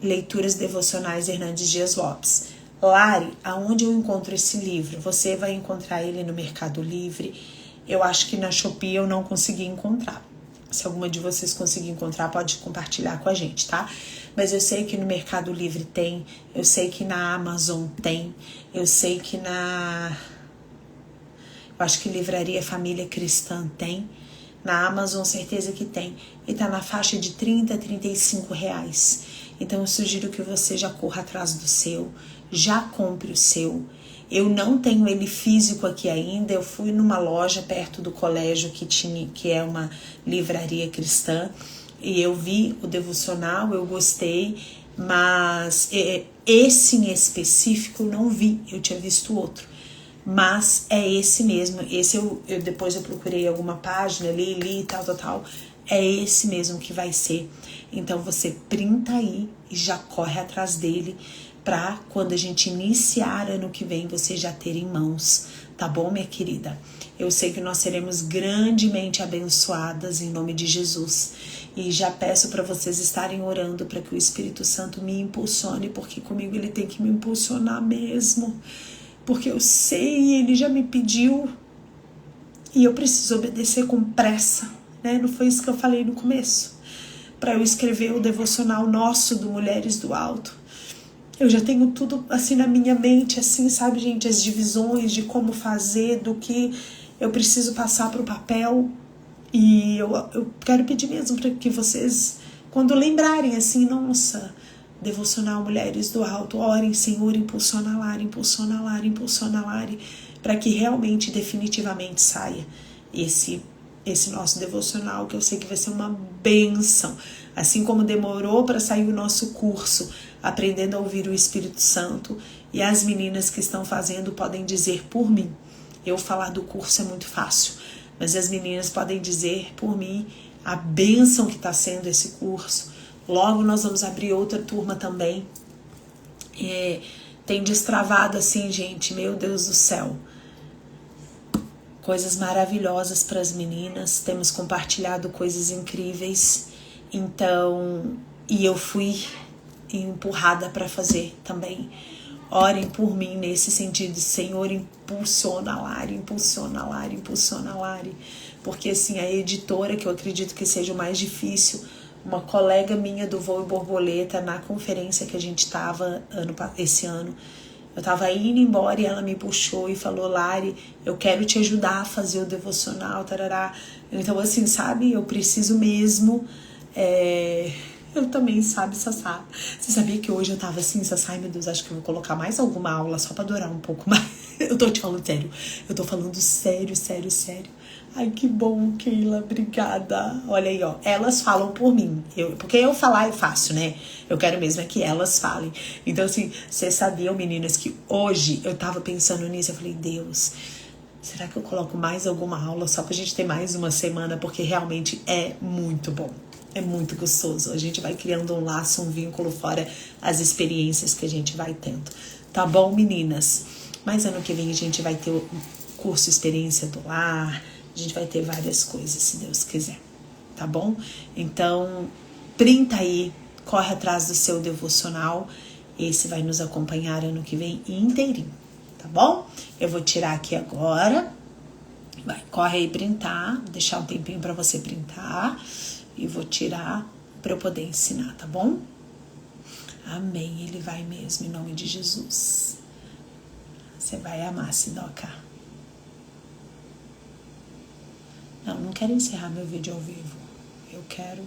leituras devocionais Hernandes Dias Lopes. Lari, aonde eu encontro esse livro? Você vai encontrar ele no Mercado Livre. Eu acho que na Shopee eu não consegui encontrar. Se alguma de vocês conseguir encontrar, pode compartilhar com a gente, tá? Mas eu sei que no Mercado Livre tem, eu sei que na Amazon tem, eu sei que eu acho que Livraria Família Cristã tem, na Amazon certeza que tem, e tá na faixa de R$30 a R$35. Então eu sugiro que você já corra atrás do seu, já compre o seu. Eu não tenho ele físico aqui ainda, eu fui numa loja perto do colégio que é uma livraria cristã, e eu vi o devocional, eu gostei, mas esse em específico eu não vi, eu tinha visto outro. Mas é esse mesmo, esse depois eu procurei alguma página, li, tal, é esse mesmo que vai ser. Então você printa aí e já corre atrás dele, para quando a gente iniciar ano que vem, você já ter em mãos, tá bom, minha querida? Eu sei que nós seremos grandemente abençoadas em nome de Jesus. E já peço para vocês estarem orando para que o Espírito Santo me impulsione, porque comigo ele tem que me impulsionar mesmo. Porque eu sei, ele já me pediu e eu preciso obedecer com pressa, né? Não foi isso que eu falei no começo? Para eu escrever o devocional nosso do Mulheres do Alto. Eu já tenho tudo assim na minha mente, assim, sabe, gente? As divisões de como fazer, do que eu preciso passar para o papel. E eu quero pedir mesmo para que vocês, quando lembrarem assim, nossa, devocional Mulheres do Alto, orem, Senhor, impulsiona a Lari, impulsiona a Lari, impulsiona a Lari, para que realmente, definitivamente saia esse nosso devocional, que eu sei que vai ser uma bênção. Assim como demorou para sair o nosso curso, Aprendendo a Ouvir o Espírito Santo, e as meninas que estão fazendo podem dizer por mim. Eu falar do curso é muito fácil, mas as meninas podem dizer por mim a bênção que está sendo esse curso. Logo nós vamos abrir outra turma também. Tem destravado assim, gente, meu Deus do céu, coisas maravilhosas para as meninas. Temos compartilhado coisas incríveis. Então, e eu fui empurrada para fazer também. Orem por mim nesse sentido, Senhor, impulsiona a Lari, impulsiona a Lari, impulsiona a Lari. Porque assim, a editora, que eu acredito que seja o mais difícil, uma colega minha do Voo e Borboleta, na conferência que a gente estava esse ano, eu estava indo embora e ela me puxou e falou, Lari, eu quero te ajudar a fazer o devocional, tarará. Então assim, sabe, eu preciso mesmo... Eu também, sabe, Sassá. Você sabia que hoje eu tava assim, Sassá, ai meu Deus, acho que eu vou colocar mais alguma aula só pra durar um pouco mais. Eu tô te falando sério. Eu tô falando sério, sério, sério. Ai, que bom, Keila, obrigada. Olha aí, ó, elas falam por mim. Porque eu falar é fácil, né? Eu quero mesmo é que elas falem. Então, assim, vocês sabiam, meninas, que hoje eu tava pensando nisso. Eu falei, Deus, será que eu coloco mais alguma aula só pra gente ter mais uma semana? Porque realmente é muito bom. É muito gostoso. A gente vai criando um laço, um vínculo fora as experiências que a gente vai tendo. Tá bom, meninas? Mas ano que vem a gente vai ter o curso Experiência do Lar. A gente vai ter várias coisas, se Deus quiser. Tá bom? Então, printa aí. Corre atrás do seu devocional. Esse vai nos acompanhar ano que vem inteirinho. Tá bom? Eu vou tirar aqui agora. Vai, corre aí printar. Vou deixar um tempinho pra você printar. E vou tirar para eu poder ensinar, tá bom? Amém, ele vai mesmo, em nome de Jesus. Você vai amar, Sidoca. Não quero encerrar meu vídeo ao vivo. Eu quero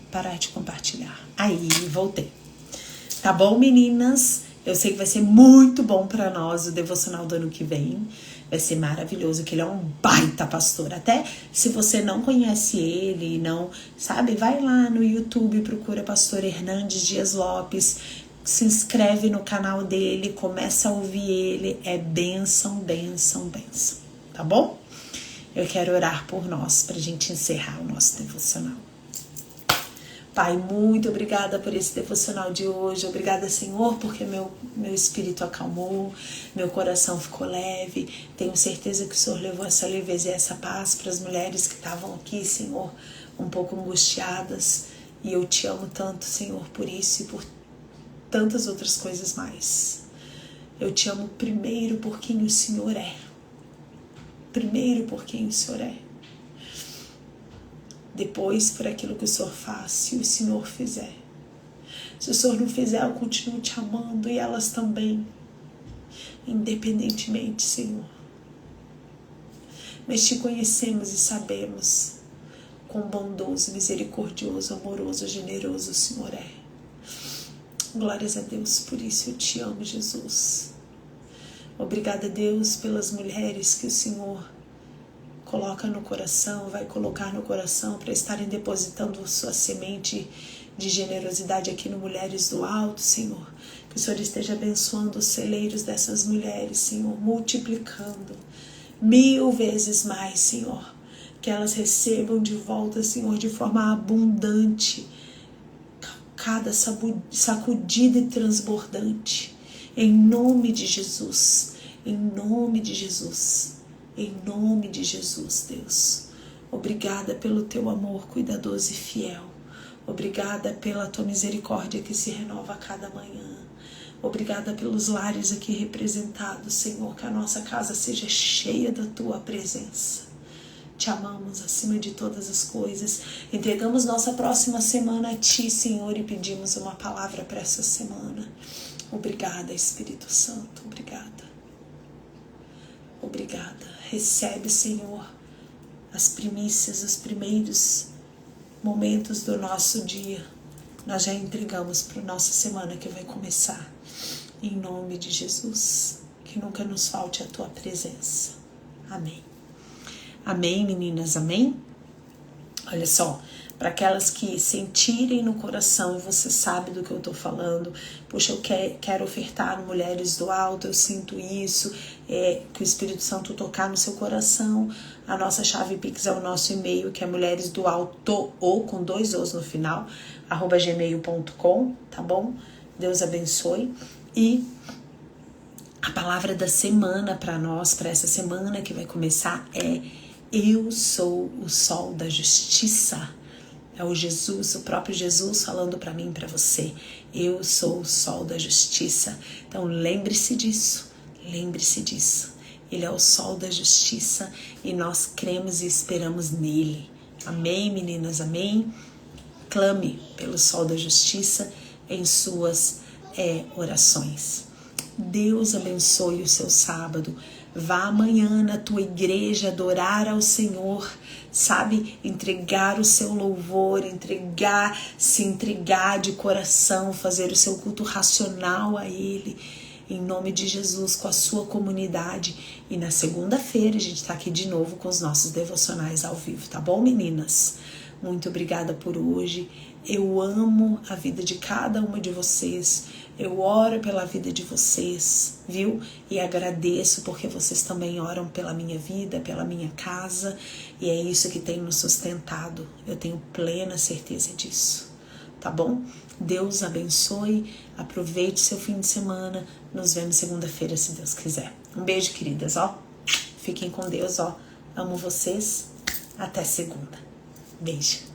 parar de compartilhar. Aí, voltei. Tá bom, meninas? Eu sei que vai ser muito bom para nós o devocional do ano que vem. Vai ser maravilhoso, que ele é um baita pastor. Até se você não conhece ele, não sabe, vai lá no YouTube, procura Pastor Hernandes Dias Lopes, se inscreve no canal dele, começa a ouvir ele. É bênção, bênção, bênção. Tá bom? Eu quero orar por nós pra gente encerrar o nosso devocional. Pai, muito obrigada por esse devocional de hoje. Obrigada, Senhor, porque meu espírito acalmou, meu coração ficou leve. Tenho certeza que o Senhor levou essa leveza e essa paz para as mulheres que estavam aqui, Senhor, um pouco angustiadas. E eu te amo tanto, Senhor, por isso e por tantas outras coisas mais. Eu te amo primeiro por quem o Senhor é. Primeiro por quem o Senhor é. Depois por aquilo que o Senhor faz, se o Senhor fizer. Se o Senhor não fizer, eu continuo te amando e elas também, independentemente, Senhor. Mas te conhecemos e sabemos quão bondoso, misericordioso, amoroso, generoso o Senhor é. Glórias a Deus, por isso eu te amo, Jesus. Obrigada, Deus, pelas mulheres que o Senhor coloca no coração, vai colocar no coração para estarem depositando sua semente de generosidade aqui no Mulheres do Alto, Senhor. Que o Senhor esteja abençoando os celeiros dessas mulheres, Senhor, multiplicando 1000 vezes mais, Senhor. Que elas recebam de volta, Senhor, de forma abundante, cada sacudida e transbordante. Em nome de Jesus, em nome de Jesus. Em nome de Jesus, Deus. Obrigada pelo teu amor cuidadoso e fiel. Obrigada pela tua misericórdia que se renova a cada manhã. Obrigada pelos lares aqui representados, Senhor. Que a nossa casa seja cheia da tua presença. Te amamos acima de todas as coisas. Entregamos nossa próxima semana a ti, Senhor, e pedimos uma palavra para essa semana. Obrigada, Espírito Santo. Obrigada. Obrigada. Recebe, Senhor, as primícias, os primeiros momentos do nosso dia. Nós já entregamos para a nossa semana que vai começar. Em nome de Jesus, que nunca nos falte a tua presença. Amém. Amém, meninas, amém? Olha só, para aquelas que sentirem no coração, e você sabe do que eu tô falando, poxa, eu quero ofertar no Mulheres do Alto, eu sinto isso, que o Espírito Santo tocar no seu coração. A nossa chave Pix é o nosso e-mail, que é mulheresdoalto, ou com 2 O's no final, @gmail.com, tá bom? Deus abençoe. E a palavra da semana para nós, para essa semana que vai começar, é: eu sou o sol da justiça. É o Jesus, o próprio Jesus falando para mim e para você. Eu sou o sol da justiça. Então lembre-se disso, lembre-se disso. Ele é o sol da justiça e nós cremos e esperamos nele. Amém, meninas, amém? Clame pelo sol da justiça em suas orações. Deus abençoe o seu sábado. Vá amanhã na tua igreja adorar ao Senhor, sabe? Entregar o seu louvor, se entregar de coração, fazer o seu culto racional a Ele, em nome de Jesus, com a sua comunidade. E na segunda-feira a gente tá aqui de novo com os nossos devocionais ao vivo, tá bom, meninas? Muito obrigada por hoje. Eu amo a vida de cada uma de vocês. Eu oro pela vida de vocês, viu? E agradeço porque vocês também oram pela minha vida, pela minha casa. E é isso que tem nos sustentado. Eu tenho plena certeza disso. Tá bom? Deus abençoe. Aproveite seu fim de semana. Nos vemos segunda-feira, se Deus quiser. Um beijo, queridas, ó. Fiquem com Deus, ó. Amo vocês. Até segunda. Beijo.